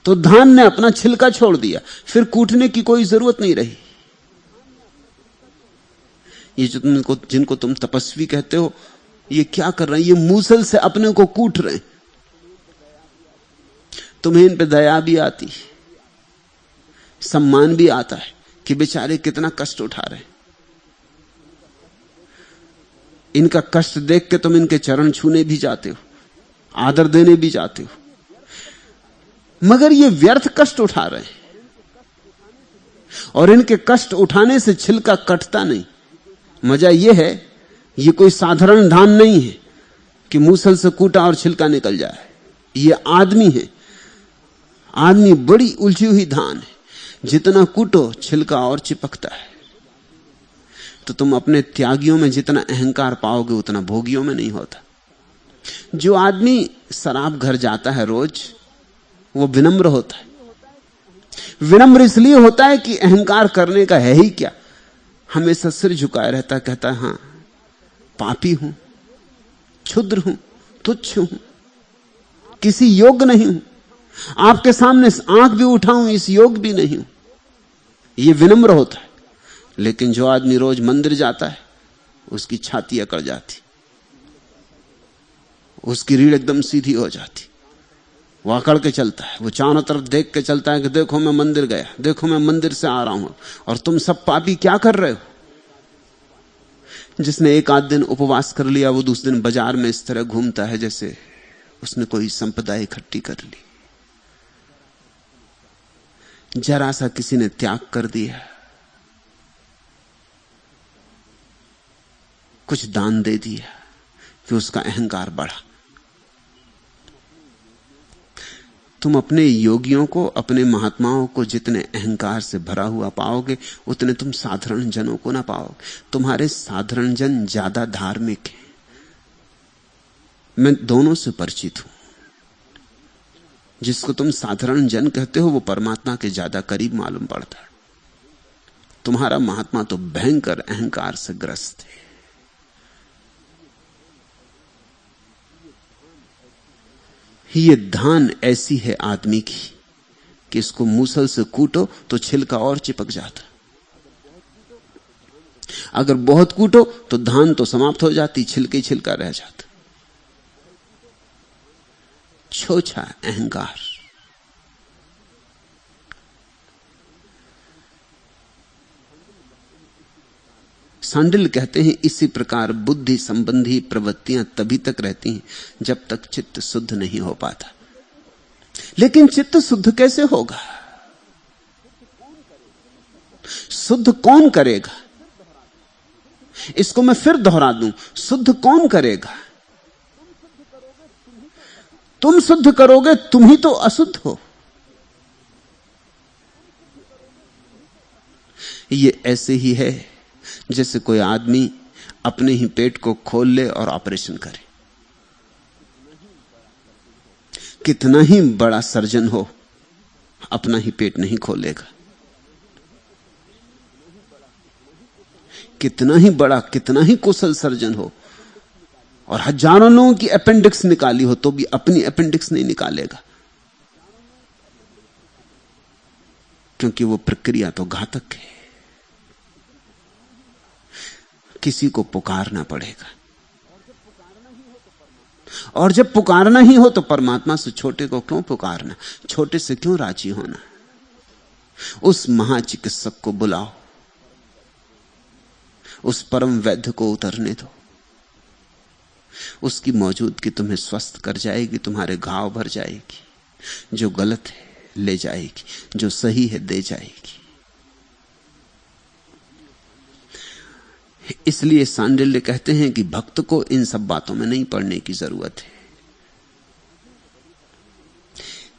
तो धान ने अपना छिलका छोड़ दिया, फिर कूटने की कोई जरूरत नहीं रही। ये जो जिनको तुम तपस्वी कहते हो, ये क्या कर रहे हैं? ये मूसल से अपने को कूट रहे हैं। तुम्हें इन पे दया भी आती, सम्मान भी आता है कि बेचारे कितना कष्ट उठा रहे हैं। इनका कष्ट देख के तुम इनके चरण छूने भी जाते हो, आदर देने भी जाते हो, मगर ये व्यर्थ कष्ट उठा रहे हैं। और इनके कष्ट उठाने से छिलका कटता नहीं। मजा यह है, ये कोई साधारण धान नहीं है कि मूसल से कूटा और छिलका निकल जाए। ये आदमी है। आदमी बड़ी उलझी हुई धान है, जितना कूटो छिलका और चिपकता है। तो तुम अपने त्यागियों में जितना अहंकार पाओगे उतना भोगियों में नहीं होता। जो आदमी शराब घर जाता है रोज, वो विनम्र होता है। विनम्र इसलिए होता है कि अहंकार करने का है ही क्या, हमेशा सिर झुकाए रहता, कहता है हां पापी हूं, क्षुद्र हूं, तुच्छ हूं, किसी योग्य नहीं हूं, आपके सामने आंख भी उठाऊं इस योग्य भी नहीं हूं। यह विनम्र होता है। लेकिन जो आदमी रोज मंदिर जाता है, उसकी छाती अकड़ जाती, उसकी रीढ़ एकदम सीधी हो जाती, वो अकड़ के चलता है, वो चारों तरफ देख के चलता है कि देखो मैं मंदिर गया, देखो मैं मंदिर से आ रहा हूं, और तुम सब पापी क्या कर रहे हो। जिसने एक आध दिन उपवास कर लिया, वो दूसरे दिन बाजार में इस तरह घूमता है जैसे उसने कोई संपदा इकट्ठी कर ली। जरा सा किसी ने त्याग कर दिया, कुछ दान दे दिया, कि उसका अहंकार बढ़ा। तुम अपने योगियों को, अपने महात्माओं को जितने अहंकार से भरा हुआ पाओगे, उतने तुम साधारण जनों को ना पाओगे। तुम्हारे साधारण जन ज्यादा धार्मिक हैं। मैं दोनों से परिचित हूं। जिसको तुम साधारण जन कहते हो वो परमात्मा के ज्यादा करीब मालूम पड़ता है। तुम्हारा महात्मा तो भयंकर अहंकार से ग्रस्त है। ये धान ऐसी है आदमी की कि इसको मूसल से कूटो तो छिलका और चिपक जाता, अगर बहुत कूटो तो धान तो समाप्त हो जाती, छिलके छिलका रह जाता। छोछा अहंकार। सांडिल कहते हैं इसी प्रकार बुद्धि संबंधी प्रवृत्तियां तभी तक रहती हैं जब तक चित्त शुद्ध नहीं हो पाता। लेकिन चित्त शुद्ध कैसे होगा? शुद्ध कौन करेगा? इसको मैं फिर दोहरा दूं, शुद्ध कौन करेगा? तुम शुद्ध करोगे, तुम ही तो अशुद्ध हो। ये ऐसे ही है जैसे कोई आदमी अपने ही पेट को खोल ले और ऑपरेशन करे। कितना ही बड़ा सर्जन हो, अपना ही पेट नहीं खोलेगा। कितना ही बड़ा, कितना ही कुशल सर्जन हो और हजारों लोगों की अपेंडिक्स निकाली हो, तो भी अपनी अपेंडिक्स नहीं निकालेगा, क्योंकि वो प्रक्रिया तो घातक है। किसी को पुकारना पड़ेगा, और जब पुकारना ही हो तो परमात्मा से छोटे को क्यों पुकारना, छोटे से क्यों राजी होना। उस महाचिकित्सक को बुलाओ, उस परम वैद्य को उतरने दो। उसकी मौजूदगी तुम्हें स्वस्थ कर जाएगी, तुम्हारे घाव भर जाएगी। जो गलत है ले जाएगी, जो सही है दे जाएगी। इसलिए सांडिल्य कहते हैं कि भक्त को इन सब बातों में नहीं पड़ने की जरूरत है।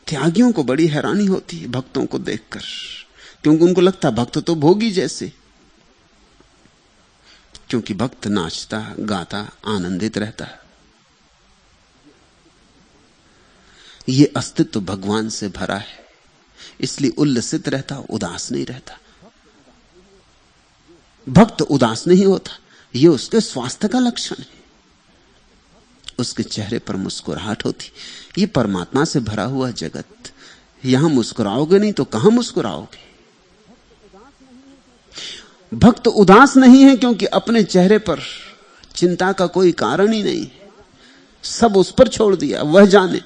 त्यागियों को बड़ी हैरानी होती है भक्तों को देखकर, क्योंकि उनको लगता भक्त तो भोगी जैसे। क्योंकि भक्त नाचता गाता आनंदित रहता है, ये अस्तित्व भगवान से भरा है, इसलिए उल्लसित रहता, उदास नहीं रहता। भक्त उदास नहीं होता, यह उसके स्वास्थ्य का लक्षण है। उसके चेहरे पर मुस्कुराहट होती। ये परमात्मा से भरा हुआ जगत, यहां मुस्कुराओगे नहीं तो कहां मुस्कुराओगे। भक्त उदास नहीं है क्योंकि अपने चेहरे पर चिंता का कोई कारण ही नहीं, सब उस पर छोड़ दिया। वह जाने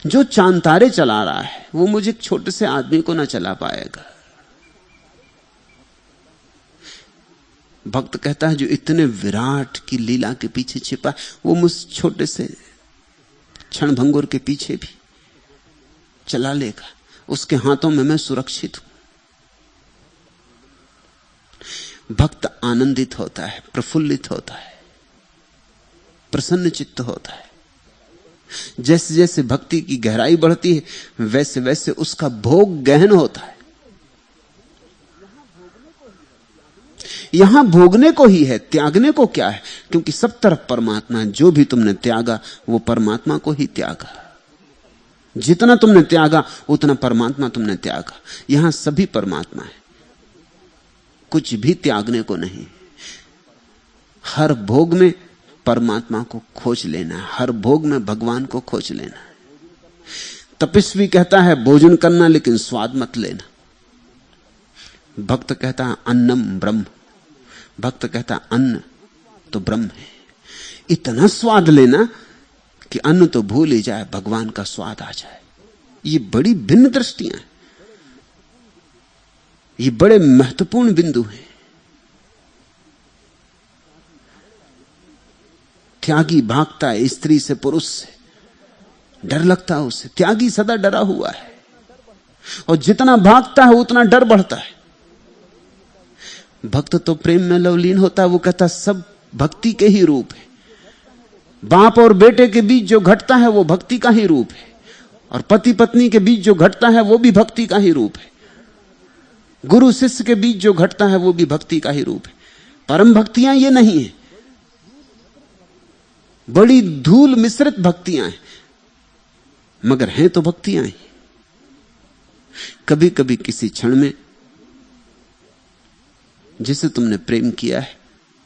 जो चांद तारे चला रहा है वो मुझे एक छोटे से आदमी को ना चला पाएगा। भक्त कहता है जो इतने विराट की लीला के पीछे छिपा, वो मुझ छोटे से क्षण भंगुर के पीछे भी चला लेगा। उसके हाथों में मैं सुरक्षित हूं। भक्त आनंदित होता है, प्रफुल्लित होता है, प्रसन्न चित्त होता है। जैसे जैसे भक्ति की गहराई बढ़ती है वैसे वैसे उसका भोग गहन होता है। यहां भोगने को ही है, त्यागने को क्या है? क्योंकि सब तरफ परमात्मा है। जो भी तुमने त्यागा वो परमात्मा को ही त्यागा। जितना तुमने त्यागा उतना परमात्मा तुमने त्यागा। यहां सभी परमात्मा है, कुछ भी त्यागने को नहीं। हर भोग में परमात्मा को खोज लेना है, हर भोग में भगवान को खोज लेना है। तपस्वी कहता है भोजन करना लेकिन स्वाद मत लेना। भक्त कहता है अन्नम ब्रह्म। भक्त कहता है अन्न तो ब्रह्म है। इतना स्वाद लेना कि अन्न तो भूल ही जाए, भगवान का स्वाद आ जाए। ये बड़ी भिन्न दृष्टियां हैं, ये बड़े महत्वपूर्ण बिंदु हैं। त्यागी भागता है स्त्री से पुरुष से, डर लगता है उसे। त्यागी सदा डरा हुआ है, और जितना भागता है उतना डर बढ़ता है। भक्त तो प्रेम में लवलीन होता है, वो कहता सब भक्ति के ही रूप है। बाप और बेटे के बीच जो घटता है वो भक्ति का ही रूप है, और पति पत्नी के बीच जो घटता है वो भी भक्ति का ही रूप है। गुरु शिष्य के बीच जो घटता है वो भी भक्ति का ही रूप है। परम भक्तियां ये नहीं है, बड़ी धूल मिश्रित भक्तियां हैं, मगर हैं तो भक्तियां ही। कभी कभी किसी क्षण में जिसे तुमने प्रेम किया है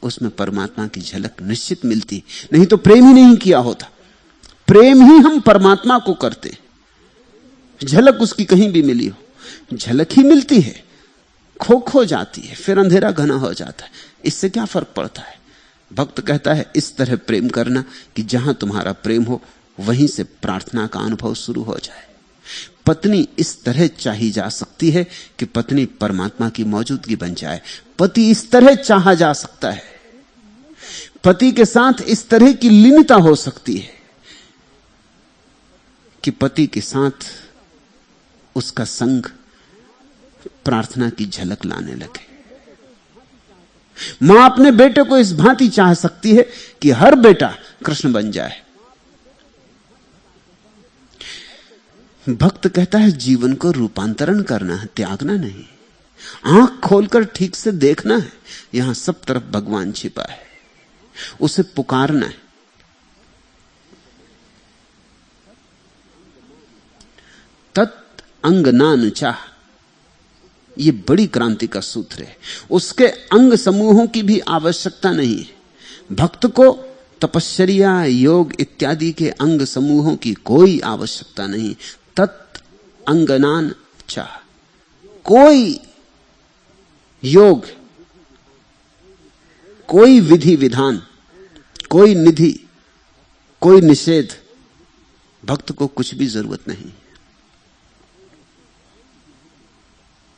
उसमें परमात्मा की झलक निश्चित मिलती, नहीं तो प्रेम ही नहीं किया होता। प्रेम ही हम परमात्मा को करते, झलक उसकी कहीं भी मिली हो, झलक ही मिलती है, खो जाती है, फिर अंधेरा घना हो जाता है। इससे क्या फर्क पड़ता है? भक्त कहता है इस तरह प्रेम करना कि जहां तुम्हारा प्रेम हो वहीं से प्रार्थना का अनुभव शुरू हो जाए। पत्नी इस तरह चाही जा सकती है कि पत्नी परमात्मा की मौजूदगी बन जाए। पति इस तरह चाहा जा सकता है, पति के साथ इस तरह की लीनता हो सकती है कि पति के साथ उसका संग प्रार्थना की झलक लाने लगे। मां अपने बेटे को इस भांति चाह सकती है कि हर बेटा कृष्ण बन जाए। भक्त कहता है जीवन को रूपांतरण करना है, त्यागना नहीं। आंख खोलकर ठीक से देखना है, यहां सब तरफ भगवान छिपा है, उसे पुकारना है। तत् अंगनान चाह, यह बड़ी क्रांति का सूत्र है। उसके अंग समूहों की भी आवश्यकता नहीं है। भक्त को तपश्चर्या, योग इत्यादि के अंग समूहों की कोई आवश्यकता नहीं। तत् अंगनान चाह, कोई योग, कोई विधि विधान, कोई निधि, कोई निषेध, भक्त को कुछ भी जरूरत नहीं।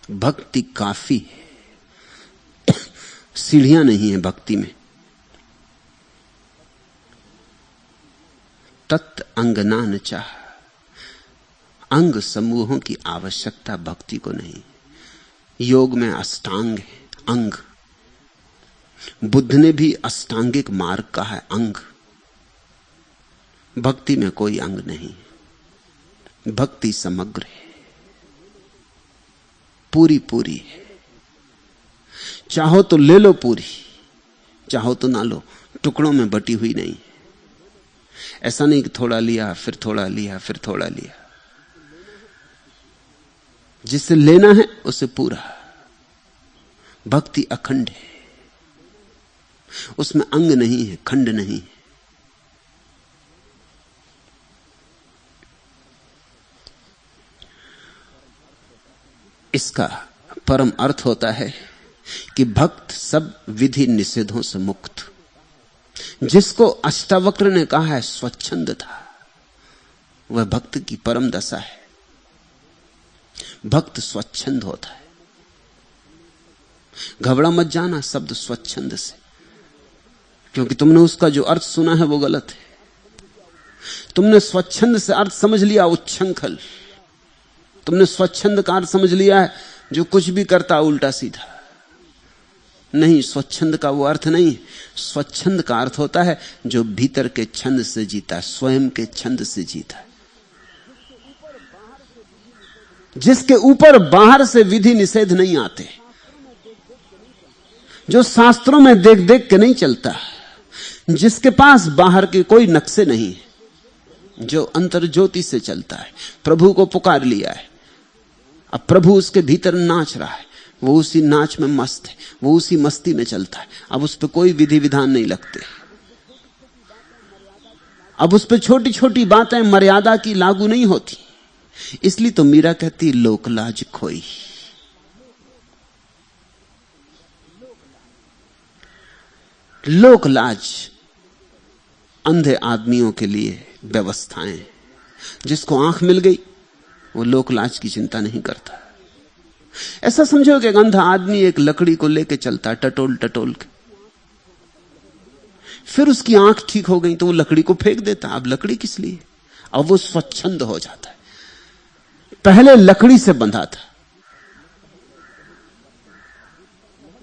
भक्ति काफी है, सीढ़ियां नहीं है भक्ति में। तत् अंगनान चाह, अंग समूहों की आवश्यकता भक्ति को नहीं। योग में अष्टांग है, अंग। बुद्ध ने भी अष्टांगिक मार्ग कहा है, अंग। भक्ति में कोई अंग नहीं, भक्ति समग्र है, पूरी पूरी है। चाहो तो ले लो पूरी, चाहो तो ना लो, टुकड़ों में बटी हुई नहीं। ऐसा नहीं कि थोड़ा लिया फिर थोड़ा लिया फिर थोड़ा लिया। जिसे लेना है उसे पूरा। भक्ति अखंड है, उसमें अंग नहीं है, खंड नहीं है। इसका परम अर्थ होता है कि भक्त सब विधि निषेधों से मुक्त। जिसको अष्टावक्र ने कहा है स्वच्छंद था, वह भक्त की परम दशा है। भक्त स्वच्छंद होता है। घबरा मत जाना शब्द स्वच्छंद से, क्योंकि तुमने उसका जो अर्थ सुना है वो गलत है। तुमने स्वच्छंद से अर्थ समझ लिया उच्छृंखल। तुमने स्वच्छंद का अर्थ समझ लिया है जो कुछ भी करता उल्टा सीधा। नहीं, स्वच्छंद का वो अर्थ नहीं। स्वच्छंद का अर्थ होता है जो भीतर के छंद से जीता, स्वयं के छंद से जीता, जिसके ऊपर बाहर से विधि निषेध नहीं आते, जो शास्त्रों में देख देख के नहीं चलता, जिसके पास बाहर के कोई नक्शे नहीं है, जो अंतर ज्योति से चलता है, प्रभु को पुकार लिया है, अब प्रभु उसके भीतर नाच रहा है, वो उसी नाच में मस्त है, वो उसी मस्ती में चलता है। अब उस पर कोई विधि विधान नहीं लगते, अब उस पर छोटी छोटी बातें मर्यादा की लागू नहीं होती। इसलिए तो मीरा कहती लोकलाज खोई। लोकलाज अंधे आदमियों के लिए व्यवस्थाएं, जिसको आंख मिल गई वो लोकलाज की चिंता नहीं करता। ऐसा समझो कि एक अंधा आदमी एक लकड़ी को लेके चलता है टटोल टटोल के, फिर उसकी आंख ठीक हो गई तो वो लकड़ी को फेंक देता। अब लकड़ी किस लिए? अब वो स्वच्छंद हो जाता है। पहले लकड़ी से बंधा था,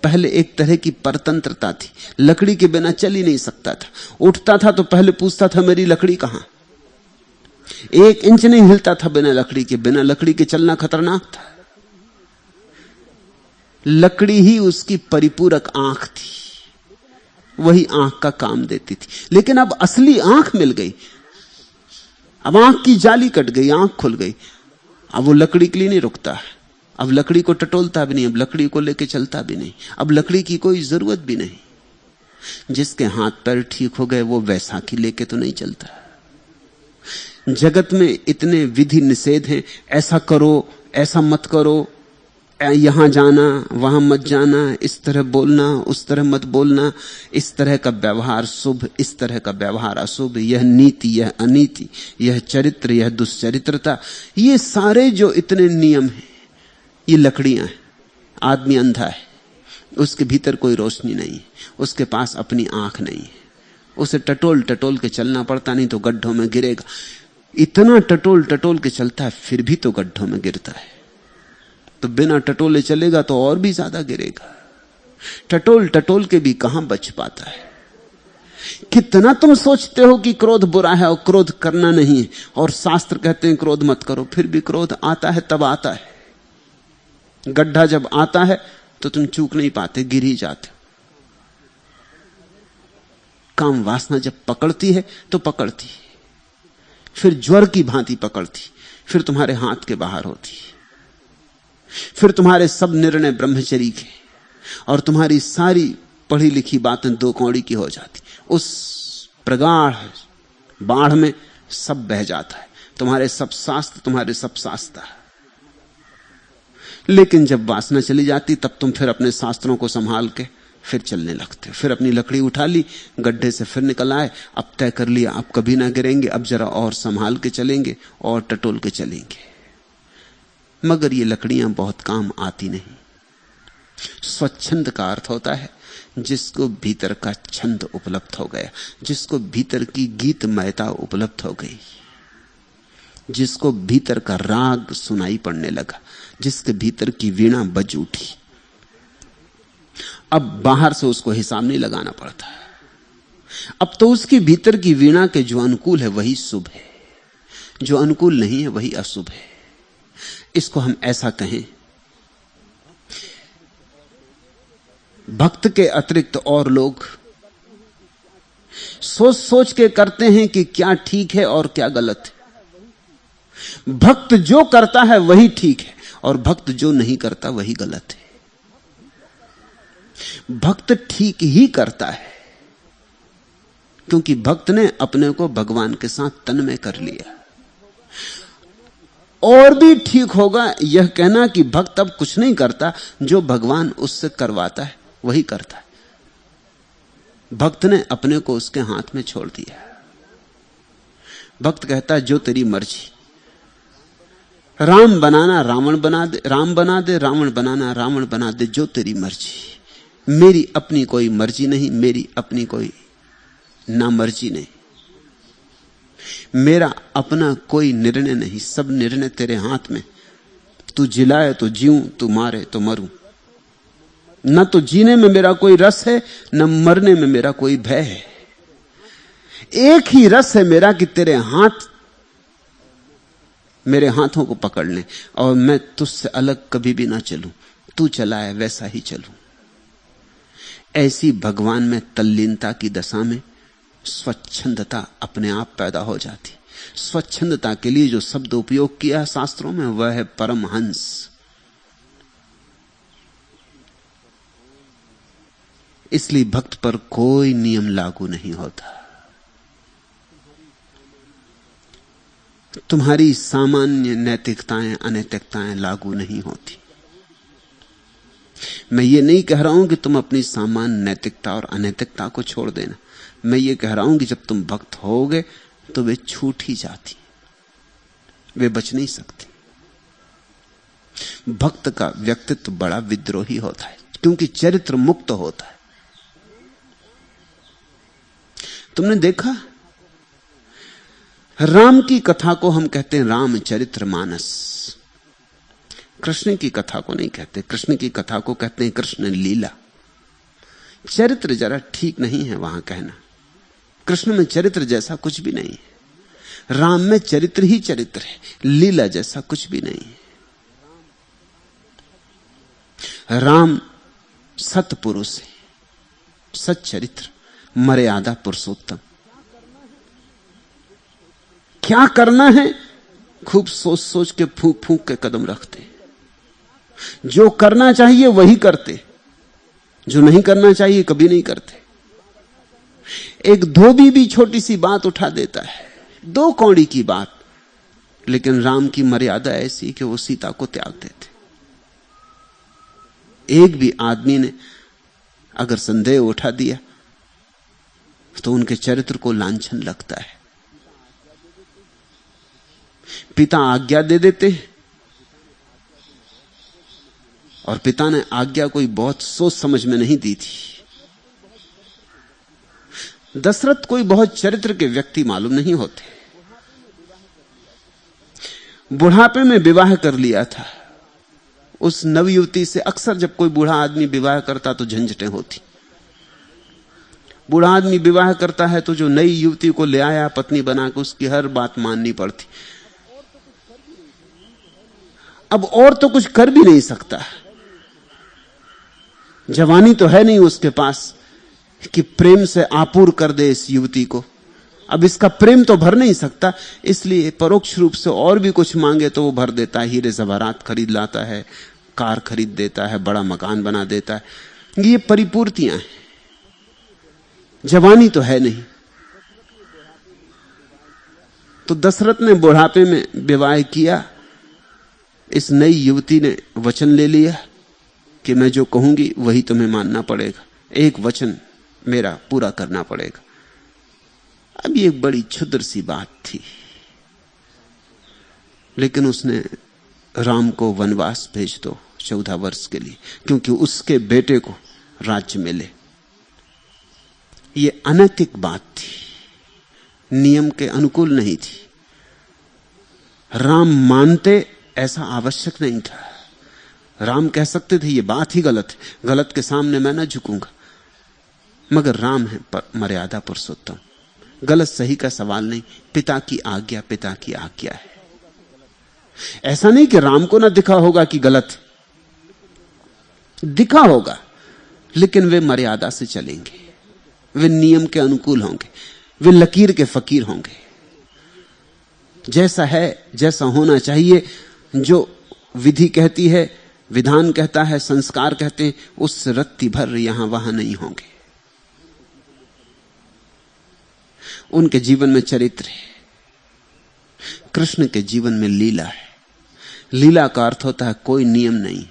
पहले एक तरह की परतंत्रता थी, लकड़ी के बिना चल ही नहीं सकता था। उठता था तो पहले पूछता था मेरी लकड़ी कहां। 1 इंच नहीं हिलता था बिना लकड़ी के, बिना लकड़ी के चलना खतरनाक था। लकड़ी ही उसकी परिपूरक आंख थी, वही आंख का काम देती थी। लेकिन अब असली आंख मिल गई, अब आंख की जाली कट गई, आंख खुल गई। अब वो लकड़ी के लिए नहीं रुकता है, अब लकड़ी को टटोलता भी नहीं, अब लकड़ी को लेके चलता भी नहीं, अब लकड़ी की कोई जरूरत भी नहीं। जिसके हाथ पैर ठीक हो गए वो वैसाखी लेके तो नहीं चलता। जगत में इतने विधि निषेध हैं, ऐसा करो ऐसा मत करो, यहां जाना वहां मत जाना, इस तरह बोलना उस तरह मत बोलना, इस तरह का व्यवहार शुभ इस तरह का व्यवहार अशुभ, यह नीति यह अनीति, यह चरित्र यह दुष्चरित्रता, ये सारे जो इतने नियम हैं ये लकड़ियां हैं। आदमी अंधा है, उसके भीतर कोई रोशनी नहीं है, उसके पास अपनी आंख नहीं है, उसे टटोल टटोल के चलना पड़ता, नहीं तो गड्ढों में गिरेगा। इतना टटोल टटोल के चलता है फिर भी तो गड्ढों में गिरता है, तो बिना टटोले चलेगा तो और भी ज्यादा गिरेगा। टटोल टटोल के भी कहां बच पाता है। कितना तुम सोचते हो कि क्रोध बुरा है और क्रोध करना नहीं है, और शास्त्र कहते हैं क्रोध मत करो, फिर भी क्रोध आता है तब आता है। गड्ढा जब आता है तो तुम चूक नहीं पाते, गिर ही जाते। काम वासना जब पकड़ती है तो पकड़ती है, फिर ज्वर की भांति पकड़ती, फिर तुम्हारे हाथ के बाहर होती, फिर तुम्हारे सब निर्णय ब्रह्मचरी के और तुम्हारी सारी पढ़ी लिखी बातें 2 कौड़ी की हो जाती। उस प्रगाढ़ बाढ़ में सब बह जाता है, तुम्हारे सब शास्त्र तुम्हारे सब शास्त्र। लेकिन जब वासना चली जाती तब तुम फिर अपने शास्त्रों को संभाल के फिर चलने लगते हो। फिर अपनी लकड़ी उठा ली, गड्ढे से फिर निकल आए, अब तय कर लिया अब कभी ना गिरेंगे, अब जरा और संभाल के चलेंगे और टटोल के चलेंगे। मगर ये लकड़ियां बहुत काम आती नहीं। स्वच्छंद का अर्थ होता है जिसको भीतर का छंद उपलब्ध हो गया, जिसको भीतर की गीतमयता उपलब्ध हो गई, जिसको भीतर का राग सुनाई पड़ने लगा, जिसके भीतर की वीणा बज उठी। अब बाहर से उसको हिसाब नहीं लगाना पड़ता, अब तो उसकी भीतर की वीणा के जो अनुकूल है वही शुभ है, जो अनुकूल नहीं है वही अशुभ है। इसको हम ऐसा कहें, भक्त के अतिरिक्त और लोग सोच सोच के करते हैं कि क्या ठीक है और क्या गलत है। भक्त जो करता है वही ठीक है और भक्त जो नहीं करता वही गलत है। भक्त ठीक ही करता है क्योंकि भक्त ने अपने को भगवान के साथ तन्मय कर लिया। और भी ठीक होगा यह कहना कि भक्त अब कुछ नहीं करता, जो भगवान उससे करवाता है वही करता है। भक्त ने अपने को उसके हाथ में छोड़ दिया। भक्त कहता है जो तेरी मर्जी, राम बनाना रावण बना दे, राम बना दे, रावण बनाना रावण बना दे, जो तेरी मर्जी। मेरी अपनी कोई मर्जी नहीं, मेरी अपनी कोई ना मर्जी नहीं, मेरा अपना कोई निर्णय नहीं, सब निर्णय तेरे हाथ में। तू जिलाए तो जीऊं, तू मारे तो मरूं। न तो जीने में मेरा कोई रस है, न मरने में मेरा कोई भय है। एक ही रस है मेरा कि तेरे हाथ मेरे हाथों को पकड़ लें और मैं तुझसे अलग कभी भी ना चलूं, तू चलाए वैसा ही चलूं। ऐसी भगवान में तल्लीनता की दशा में स्वच्छंदता अपने आप पैदा हो जाती। स्वच्छंदता के लिए जो शब्द उपयोग किया है शास्त्रों में वह है परमहंस। इसलिए भक्त पर कोई नियम लागू नहीं होता। तुम्हारी सामान्य नैतिकताएं अनैतिकताएं लागू नहीं होती। मैं ये नहीं कह रहा हूं कि तुम अपनी सामान्य नैतिकता और अनैतिकता को छोड़ देना। मैं ये कह रहा हूं कि जब तुम भक्त होगे तो वे छूट ही जाती, वे बच नहीं सकती। भक्त का व्यक्तित्व बड़ा विद्रोही होता है क्योंकि चरित्र मुक्त होता है। तुमने देखा, राम की कथा को हम कहते हैं रामचरित्र मानस। कृष्ण की कथा को नहीं कहते, कृष्ण की कथा को कहते हैं कृष्ण लीला। चरित्र जरा ठीक नहीं है वहां कहना। कृष्ण में चरित्र जैसा कुछ भी नहीं है, राम में चरित्र ही चरित्र है, लीला जैसा कुछ भी नहीं है। राम सत्पुरुष है, सच्चरित्र, मर्यादा पुरुषोत्तम। क्या करना है खूब सोच सोच के फूंक फूंक के कदम रखते। जो करना चाहिए वही करते, जो नहीं करना चाहिए कभी नहीं करते। एक धोबी भी छोटी सी बात उठा देता है, 2 कौड़ी की बात, लेकिन राम की मर्यादा ऐसी कि वो सीता को त्याग देते। एक भी आदमी ने अगर संदेह उठा दिया तो उनके चरित्र को लांछन लगता है। पिता आज्ञा दे देते हैं और पिता ने आज्ञा कोई बहुत सोच समझ में नहीं दी थी। दशरथ कोई बहुत चरित्र के व्यक्ति मालूम नहीं होते। बुढ़ापे में विवाह कर लिया था। उस नवयुवती से अक्सर जब कोई बूढ़ा आदमी विवाह करता तो झंझटें होती। बूढ़ा आदमी विवाह करता है तो जो नई युवती को ले आया पत्नी बना के उसकी हर बात माननी पड़ती। अब और तो कुछ कर भी नहीं सकता, जवानी तो है नहीं उसके पास कि प्रेम से आपूर कर दे इस युवती को। अब इसका प्रेम तो भर नहीं सकता, इसलिए परोक्ष रूप से और भी कुछ मांगे तो वो भर देता है। हीरे जवाहरात खरीद लाता है, कार खरीद देता है, बड़ा मकान बना देता है। ये परिपूर्तियां हैं, जवानी तो है नहीं। तो दशरथ ने बुढ़ापे में विवाह किया। इस नई युवती ने वचन ले लिया कि मैं जो कहूंगी वही तुम्हें मानना पड़ेगा, एक वचन मेरा पूरा करना पड़ेगा। अब ये एक बड़ी क्षुद्र सी बात थी, लेकिन उसने राम को वनवास भेज दो 14 वर्ष के लिए, क्योंकि उसके बेटे को राज्य मिले। ये अनैतिक बात थी, नियम के अनुकूल नहीं थी। राम मानते ऐसा आवश्यक नहीं था। राम कह सकते थे ये बात ही गलत है, गलत के सामने मैं ना झुकूंगा। मगर राम है मर्यादा पुरुषोत्तम, गलत सही का सवाल नहीं। पिता की आज्ञा पिता की आज्ञा है। ऐसा नहीं कि राम को ना दिखा होगा कि गलत, दिखा होगा, लेकिन वे मर्यादा से चलेंगे, वे नियम के अनुकूल होंगे, वे लकीर के फकीर होंगे। जैसा है, जैसा होना चाहिए, जो विधि कहती है, विधान कहता है, संस्कार कहते हैं, उस रत्ती भर यहां वहां नहीं होंगे। उनके जीवन में चरित्र है। कृष्ण के जीवन में लीला है। लीला का अर्थ होता है कोई नियम नहीं।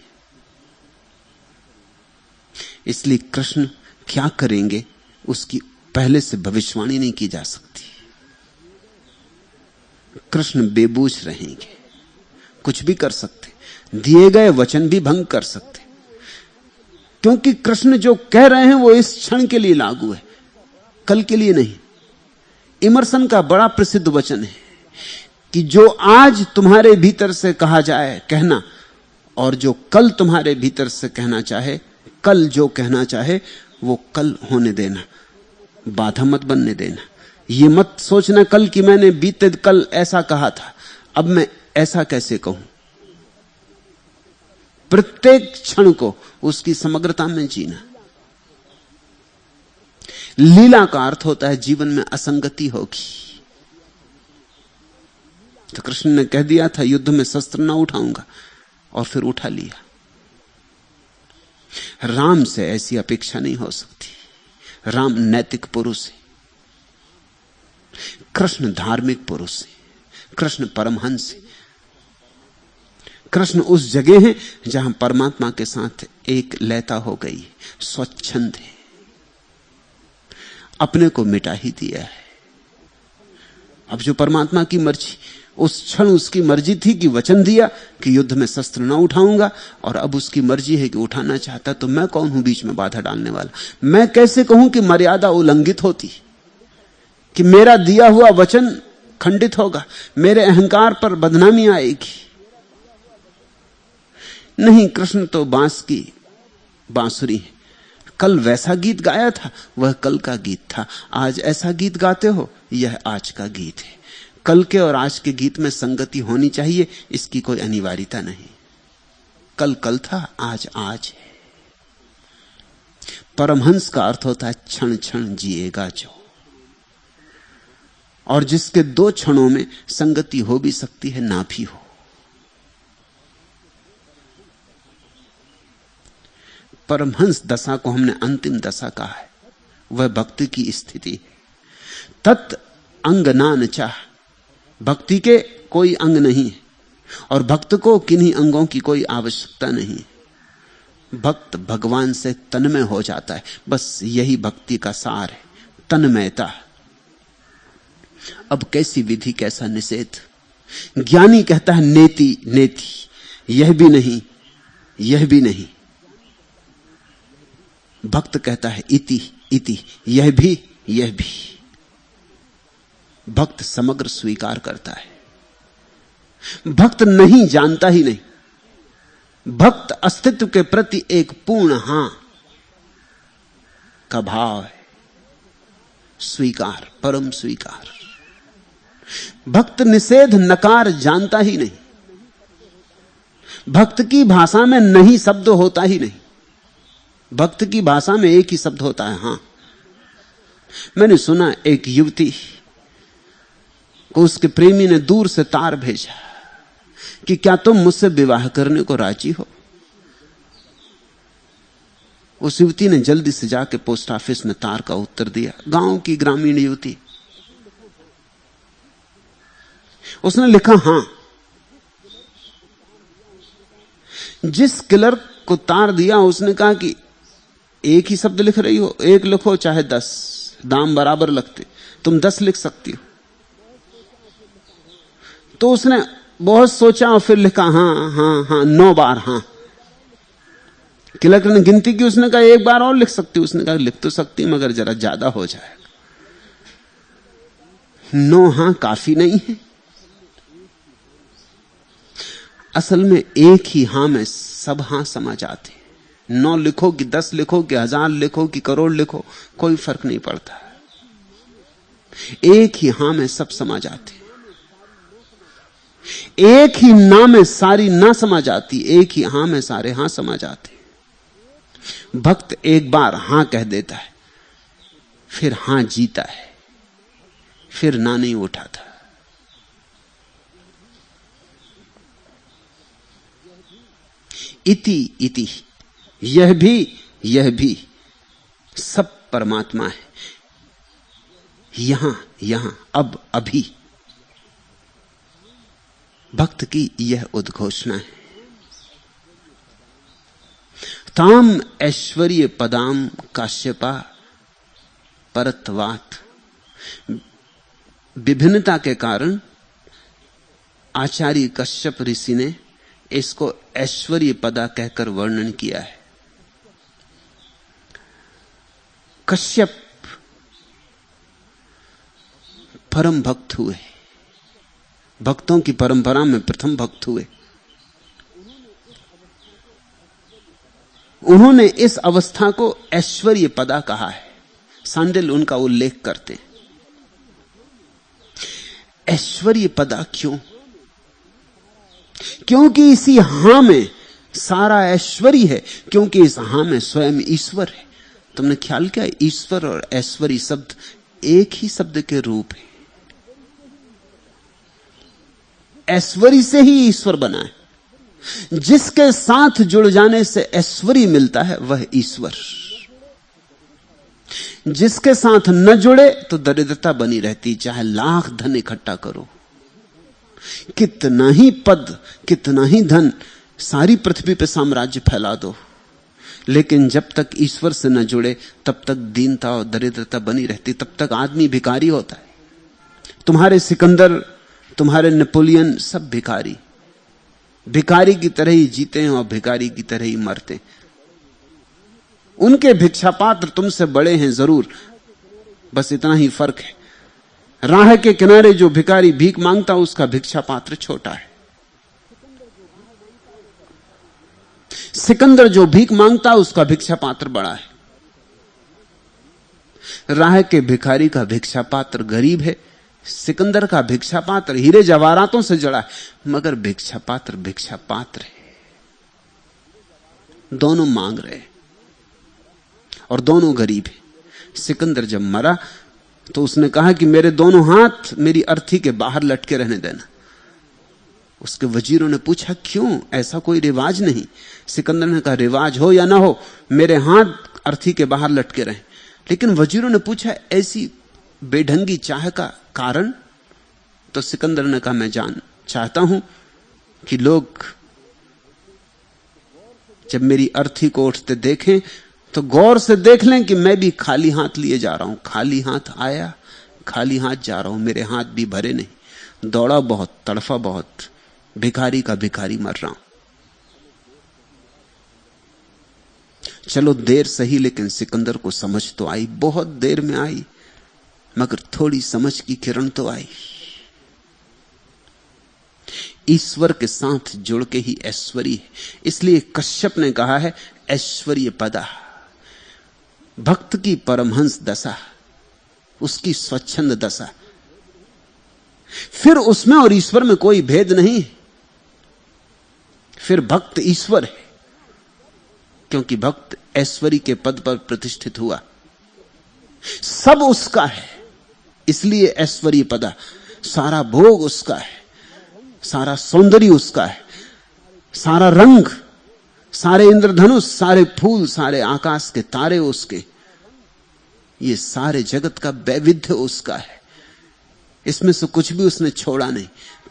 इसलिए कृष्ण क्या करेंगे उसकी पहले से भविष्यवाणी नहीं की जा सकती। कृष्ण बेबूझ रहेंगे, कुछ भी कर सकते, दिए गए वचन भी भंग कर सकते, क्योंकि कृष्ण जो कह रहे हैं वो इस क्षण के लिए लागू है, कल के लिए नहीं। इमर्सन का बड़ा प्रसिद्ध वचन है कि जो आज तुम्हारे भीतर से कहा जाए कहना, और जो कल तुम्हारे भीतर से कहना चाहे, कल जो कहना चाहे वो कल होने देना, बाधा मत बनने देना। ये मत सोचना कल कि मैंने बीते कल ऐसा कहा था, अब मैं ऐसा कैसे कहूं। प्रत्येक क्षण को उसकी समग्रता में जीना। लीला का अर्थ होता है जीवन में असंगति होगी। तो कृष्ण ने कह दिया था युद्ध में शस्त्र ना उठाऊंगा, और फिर उठा लिया। राम से ऐसी अपेक्षा नहीं हो सकती। राम नैतिक पुरुष है, कृष्ण धार्मिक पुरुष है, कृष्ण परमहंस है। कृष्ण उस जगह है जहां परमात्मा के साथ एक लयता हो गई, स्वच्छंद है, अपने को मिटा ही दिया है। अब जो परमात्मा की मर्जी, उस क्षण उसकी मर्जी थी कि वचन दिया कि युद्ध में शस्त्र ना उठाऊंगा, और अब उसकी मर्जी है कि उठाना चाहता, तो मैं कौन हूं बीच में बाधा डालने वाला? मैं कैसे कहूं कि मर्यादा उल्लंघित होती, कि मेरा दिया हुआ वचन खंडित होगा, मेरे अहंकार पर बदनामी आएगी? नहीं, कृष्ण तो बांस की बांसुरी है। कल वैसा गीत गाया था, वह कल का गीत था। आज ऐसा गीत गाते हो, यह आज का गीत है। कल के और आज के गीत में संगति होनी चाहिए, इसकी कोई अनिवार्यता नहीं। कल कल था, आज आज है। परमहंस का अर्थ होता है क्षण क्षण जिएगा जो, और जिसके दो क्षणों में संगति हो भी सकती है, ना भी हो। परमहंस दशा को हमने अंतिम दशा कहा है, वह भक्ति की स्थिति है। तत् अंग नान चाह, भक्ति के कोई अंग नहीं है, और भक्त को किन्हीं अंगों की कोई आवश्यकता नहीं। भक्त भगवान से तन्मय हो जाता है, बस यही भक्ति का सार है, तन्मयता। अब कैसी विधि, कैसा निषेध? ज्ञानी कहता है नेति नेति, यह भी नहीं, यह भी नहीं। भक्त कहता है इति इति, यह भी, यह भी। भक्त समग्र स्वीकार करता है। भक्त नहीं जानता ही नहीं। भक्त अस्तित्व के प्रति एक पूर्ण हां का भाव है, स्वीकार, परम स्वीकार। भक्त निषेध नकार जानता ही नहीं। भक्त की भाषा में नहीं शब्द होता ही नहीं। भक्त की भाषा में एक ही शब्द होता है, हां। मैंने सुना एक युवती को उसके प्रेमी ने दूर से तार भेजा कि क्या तुम मुझसे विवाह करने को राजी हो? उस युवती ने जल्दी से जाके पोस्ट ऑफिस में तार का उत्तर दिया। गांव की ग्रामीण युवती। उसने लिखा हां। जिस क्लर्क को तार दिया उसने कहा कि एक ही शब्द लिख रही हो, एक लिखो चाहे 10, दाम बराबर लगते, तुम 10 लिख सकती हो। तो उसने बहुत सोचा और फिर लिखा हां हां हां 9 बार हां। क्लर्क ने गिनती की, उसने कहा एक बार और लिख सकती। उसने कहा लिख तो सकती मगर जरा ज्यादा हो जाएगा। 9 हां काफी नहीं है। असल में एक ही हां में सब हां समा जाते। 9 लिखो कि 10 लिखो कि 1000 लिखो कि करोड़ लिखो, कोई फर्क नहीं पड़ता। एक ही हां में सब समा जाते। एक ही ना में सारी ना समा जाती, एक ही हां में सारे हां समा जाते। भक्त एक बार हां कह देता है, फिर हां जीता है, फिर ना नहीं उठाता। इति इति, यह भी सब परमात्मा है। यहां यहां, अब अभी। भक्त की यह उद्घोषणा है। ताम ऐश्वर्य पदाम काश्यपा परत्वात्। विभिन्नता के कारण आचार्य कश्यप ऋषि ने इसको ऐश्वर्य पदा कहकर वर्णन किया है। कश्यप परम भक्त हुए, भक्तों की परंपरा में प्रथम भक्त हुए। उन्होंने इस अवस्था को ऐश्वर्य पदा कहा है। सांडिल उनका उल्लेख करते हैं। ऐश्वर्य पदा क्यों? क्योंकि इसी हां में सारा ऐश्वर्य है, क्योंकि इस हां में स्वयं ईश्वर है। तुमने ख्याल किया ईश्वर और ऐश्वर्य शब्द एक ही शब्द के रूप है। ऐश्वर्य से ही ईश्वर बना है। जिसके साथ जुड़ जाने से ऐश्वर्य मिलता है वह ईश्वर। जिसके साथ न जुड़े तो दरिद्रता बनी रहती, चाहे लाख धन इकट्ठा करो, कितना ही पद, कितना ही धन, सारी पृथ्वी पे साम्राज्य फैला दो, लेकिन जब तक ईश्वर से न जुड़े तब तक दीनता और दरिद्रता बनी रहती, तब तक आदमी भिखारी होता है। तुम्हारे सिकंदर, तुम्हारे नेपोलियन सब भिखारी, भिखारी की तरह ही जीते हैं और भिखारी की तरह ही मरते हैं। उनके भिक्षा पात्र तुमसे बड़े हैं जरूर, बस इतना ही फर्क है। राह के किनारे जो भिखारी भीख मांगता उसका भिक्षा पात्र छोटा है। सिकंदर जो भीख मांगता उसका भिक्षा पात्र बड़ा है। राह के भिखारी का भिक्षा पात्र गरीब है, सिकंदर का भिक्षा पात्र हीरे जवाहरातों से जड़ा है, मगर भिक्षा पात्र है। दोनों मांग रहे हैं और दोनों गरीब हैं। सिकंदर जब मरा तो उसने कहा कि मेरे दोनों हाथ मेरी अर्थी के बाहर लटके रहने देना। उसके वजीरों ने पूछा क्यों, ऐसा कोई रिवाज नहीं। सिकंदर ने कहा रिवाज हो या ना हो, मेरे हाथ अर्थी के बाहर लटके रहे। लेकिन वजीरों ने पूछा ऐसी बेढंगी चाह का कारण? तो सिकंदर ने कहा मैं चाहता हूं कि लोग जब मेरी अर्थी को उठते देखें तो गौर से देख लें कि मैं भी खाली हाथ लिए जा रहा हूं। खाली हाथ आया, खाली हाथ जा रहा हूं, मेरे हाथ भी भरे नहीं। दौड़ा बहुत, तड़फा बहुत, भिखारी का भिखारी मर रहा हूं। चलो देर सही, लेकिन सिकंदर को समझ तो आई, बहुत देर में आई, मगर थोड़ी समझ की किरण तो आई। ईश्वर के साथ जुड़ के ही ऐश्वर्य है। इसलिए कश्यप ने कहा है ऐश्वर्य पदा, भक्त की परमहंस दशा, उसकी स्वच्छंद दशा। फिर उसमें और ईश्वर में कोई भेद नहीं, फिर भक्त ईश्वर है, क्योंकि भक्त ऐश्वर्य के पद पर प्रतिष्ठित हुआ। सब उसका है, इसलिए ऐश्वर्य पदा। सारा भोग उसका है, सारा सौंदर्य उसका है, सारा रंग, सारे इंद्रधनुष, सारे फूल, सारे आकाश के तारे उसके, ये सारे जगत का वैविध्य उसका है। इसमें से कुछ भी उसने छोड़ा नहीं।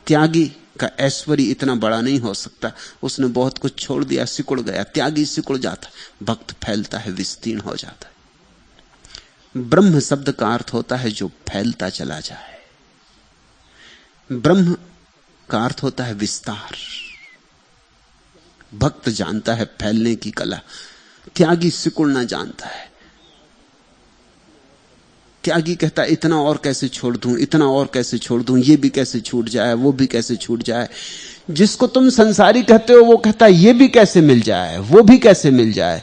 त्यागी का ऐश्वर्य इतना बड़ा नहीं हो सकता, उसने बहुत कुछ छोड़ दिया, सिकुड़ गया। त्यागी सिकुड़ जाता, भक्त फैलता है, विस्तीर्ण हो जाता है। ब्रह्म शब्द का अर्थ होता है जो फैलता चला जाए। ब्रह्म का अर्थ होता है विस्तार। भक्त जानता है फैलने की कला, त्यागी सिकुड़ना जानता है। त्यागी कहता है इतना और कैसे छोड़ दूं, इतना और कैसे छोड़ दूं, ये भी कैसे छूट जाए, वो भी कैसे छूट जाए। जिसको तुम संसारी कहते हो वो कहता है ये भी कैसे मिल जाए, वो भी कैसे मिल जाए।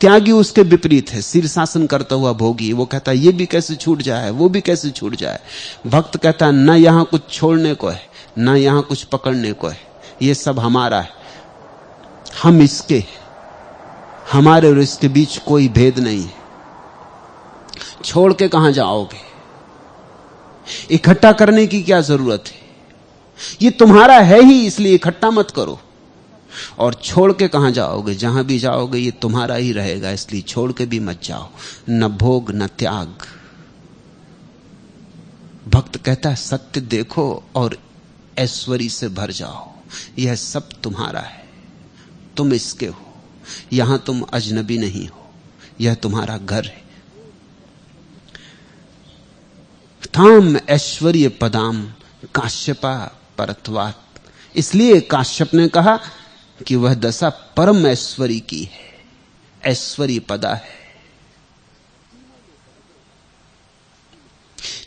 त्यागी उसके विपरीत है, शीर्षासन करता हुआ भोगी, वो कहता है ये भी कैसे छूट जाए, वो भी कैसे छूट जाए। भक्त कहता है ना यहां कुछ छोड़ने को है, ना यहां कुछ पकड़ने को है, ये सब हमारा है, हम इसके, हमारे और इसके बीच कोई भेद नहीं है। छोड़ के कहां जाओगे, इकट्ठा करने की क्या जरूरत है, ये तुम्हारा है ही, इसलिए इकट्ठा मत करो। और छोड़ के कहां जाओगे, जहां भी जाओगे ये तुम्हारा ही रहेगा, इसलिए छोड़ के भी मत जाओ। न भोग न त्याग। भक्त कहता है सत्य देखो और ऐश्वर्य से भर जाओ, यह सब तुम्हारा है, तुम इसके हो, यहां तुम अजनबी नहीं हो, यह तुम्हारा घर है। थाम ऐश्वर्य पदाम काश्यपा परत्वात। इसलिए काश्यप ने कहा कि वह दशा परम ऐश्वर्य की है, ऐश्वर्य पदा है।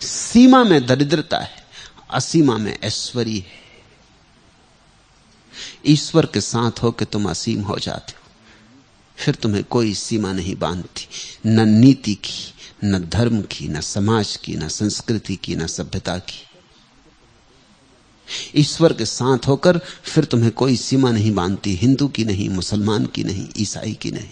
सीमा में दरिद्रता है, असीमा में ऐश्वर्य है। ईश्वर के साथ होकर तुम असीम हो जाते हो, फिर तुम्हें कोई सीमा नहीं बांधती, न नीति की, न धर्म की, न समाज की, न संस्कृति की, न सभ्यता की। ईश्वर के साथ होकर फिर तुम्हें कोई सीमा नहीं बांधती, हिंदू की नहीं, मुसलमान की नहीं, ईसाई की नहीं।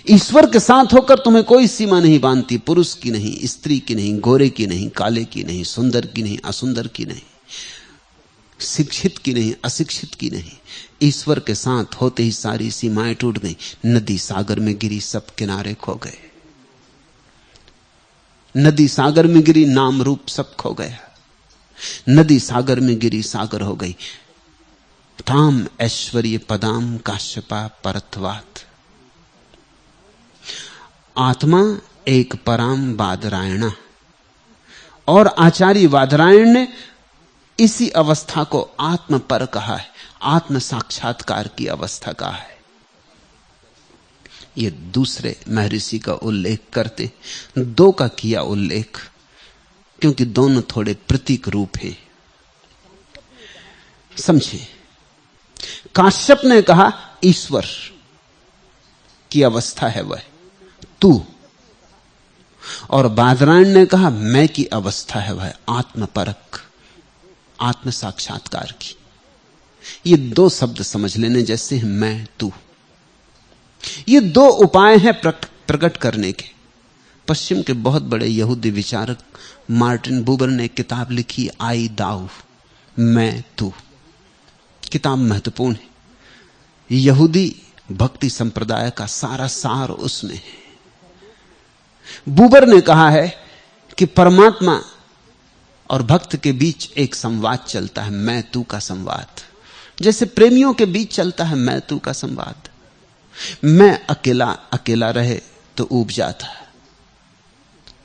ईश्वर के साथ होकर तुम्हें कोई सीमा नहीं बांधती, पुरुष की नहीं, स्त्री की नहीं, गोरे की नहीं, काले की नहीं, सुंदर की नहीं, असुंदर की नहीं, शिक्षित की नहीं, अशिक्षित की नहीं। ईश्वर के साथ होते ही सारी सीमाएं टूट गई। नदी सागर में गिरी, सब किनारे खो गए। नदी सागर में गिरी, नाम रूप सब खो गया। नदी सागर में गिरी, सागर हो गई। ताम ऐश्वर्य पदाम काश्यपा परत्वात। आत्मा एक पराम बादरायणा। और आचार्य बादरायण ने इसी अवस्था को आत्म पर कहा है, आत्म साक्षात्कार की अवस्था कहा है। ये दूसरे महर्षि का उल्लेख करते, दो का किया उल्लेख, क्योंकि दोनों थोड़े प्रतीक रूप हैं। समझे, काश्यप ने कहा ईश्वर की अवस्था है वह तू, और बादरायण ने कहा मैं की अवस्था है वह आत्मपरक, आत्म साक्षात्कार की। ये दो शब्द समझ लेने जैसे हैं, मैं तू। ये दो उपाय हैं प्रकट करने के। पश्चिम के बहुत बड़े यहूदी विचारक मार्टिन बुबर ने किताब लिखी, आई दाऊ, मैं तू। किताब महत्वपूर्ण है। यहूदी भक्ति संप्रदाय का सारा सार उसमें है। बुबर ने कहा है कि परमात्मा और भक्त के बीच एक संवाद चलता है, मैं तू का संवाद, जैसे प्रेमियों के बीच चलता है मैं तू का संवाद। मैं अकेला अकेला रहे तो ऊब जाता,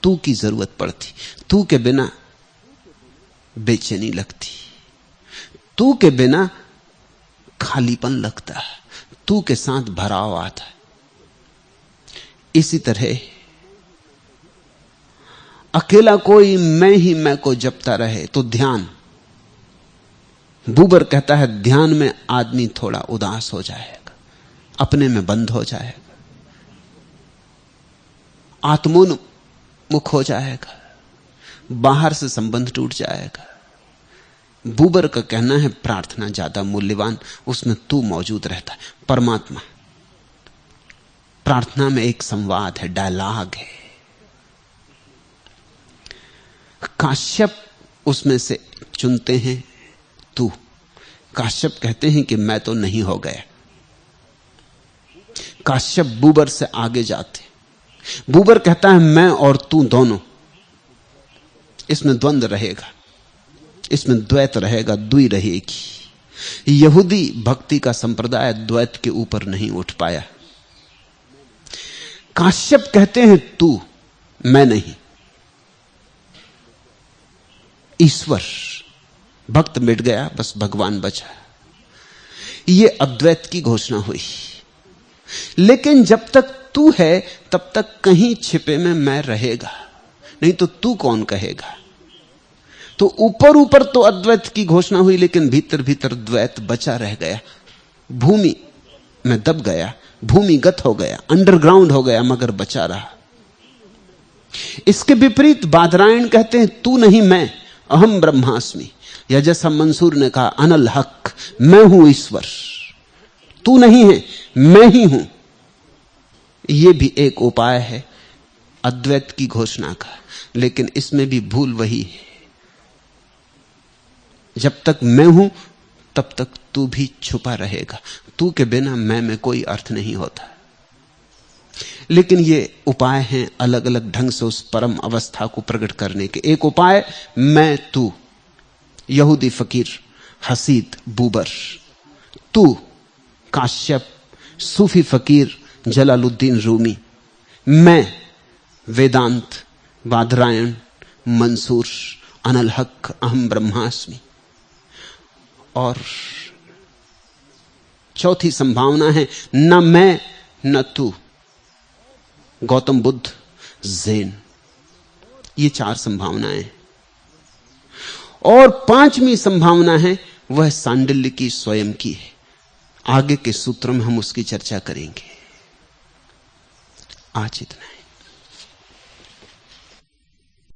तू की जरूरत पड़ती, तू के बिना बेचैनी लगती, तू के बिना खालीपन लगता है, तू के साथ भराव आता है। इसी तरह अकेला कोई मैं ही मैं को जपता रहे तो ध्यान, बुबर कहता है ध्यान में आदमी थोड़ा उदास हो जाएगा, अपने में बंद हो जाएगा, आत्मोन्मुख हो जाएगा, बाहर से संबंध टूट जाएगा। बुबर का कहना है प्रार्थना ज्यादा मूल्यवान, उसमें तू मौजूद रहता है, परमात्मा। प्रार्थना में एक संवाद है, डायलॉग है। काश्यप उसमें से चुनते हैं तू। काश्यप कहते हैं कि मैं तो नहीं हो गया। काश्यप बुबर से आगे जाते। बुबर कहता है मैं और तू दोनों, इसमें द्वंद्व रहेगा, इसमें द्वैत रहेगा, द्वि रहेगी। यहूदी भक्ति का संप्रदाय द्वैत के ऊपर नहीं उठ पाया। काश्यप कहते हैं तू, मैं नहीं, ईश्वर। भक्त मिट गया, बस भगवान बचा। यह अद्वैत की घोषणा हुई। लेकिन जब तक तू है तब तक कहीं छिपे में मैं रहेगा, नहीं तो तू कौन कहेगा। तो ऊपर ऊपर तो अद्वैत की घोषणा हुई, लेकिन भीतर भीतर द्वैत बचा रह गया, भूमि में दब गया, भूमिगत हो गया, अंडरग्राउंड हो गया, मगर बचा रहा। इसके विपरीत बादरायण कहते हैं तू नहीं मैं, अहम ब्रह्मास्मि, या जैसा मंसूर ने कहा अनल हक, मैं हूं ईश्वर, तू नहीं है मैं ही हूं। यह भी एक उपाय है अद्वैत की घोषणा का, लेकिन इसमें भी भूल वही है, जब तक मैं हूं तब तक तू भी छुपा रहेगा, तू के बिना मैं में कोई अर्थ नहीं होता। लेकिन ये उपाय हैं अलग अलग ढंग से उस परम अवस्था को प्रकट करने के। एक उपाय मैं तू, यहूदी फकीर हसीद बुबर, तू काश्यप सूफी फकीर जलालुद्दीन रूमी, मैं वेदांत बादरायण मंसूर अनल हक अहम ब्रह्मास्मि। और चौथी संभावना है न मैं न तू, गौतम बुद्ध ज़ेन। ये चार संभावनाएं। और पांचवी संभावना है वह सांडिल्य की स्वयं की है। आगे के सूत्रों में हम उसकी चर्चा करेंगे। आज इतना है।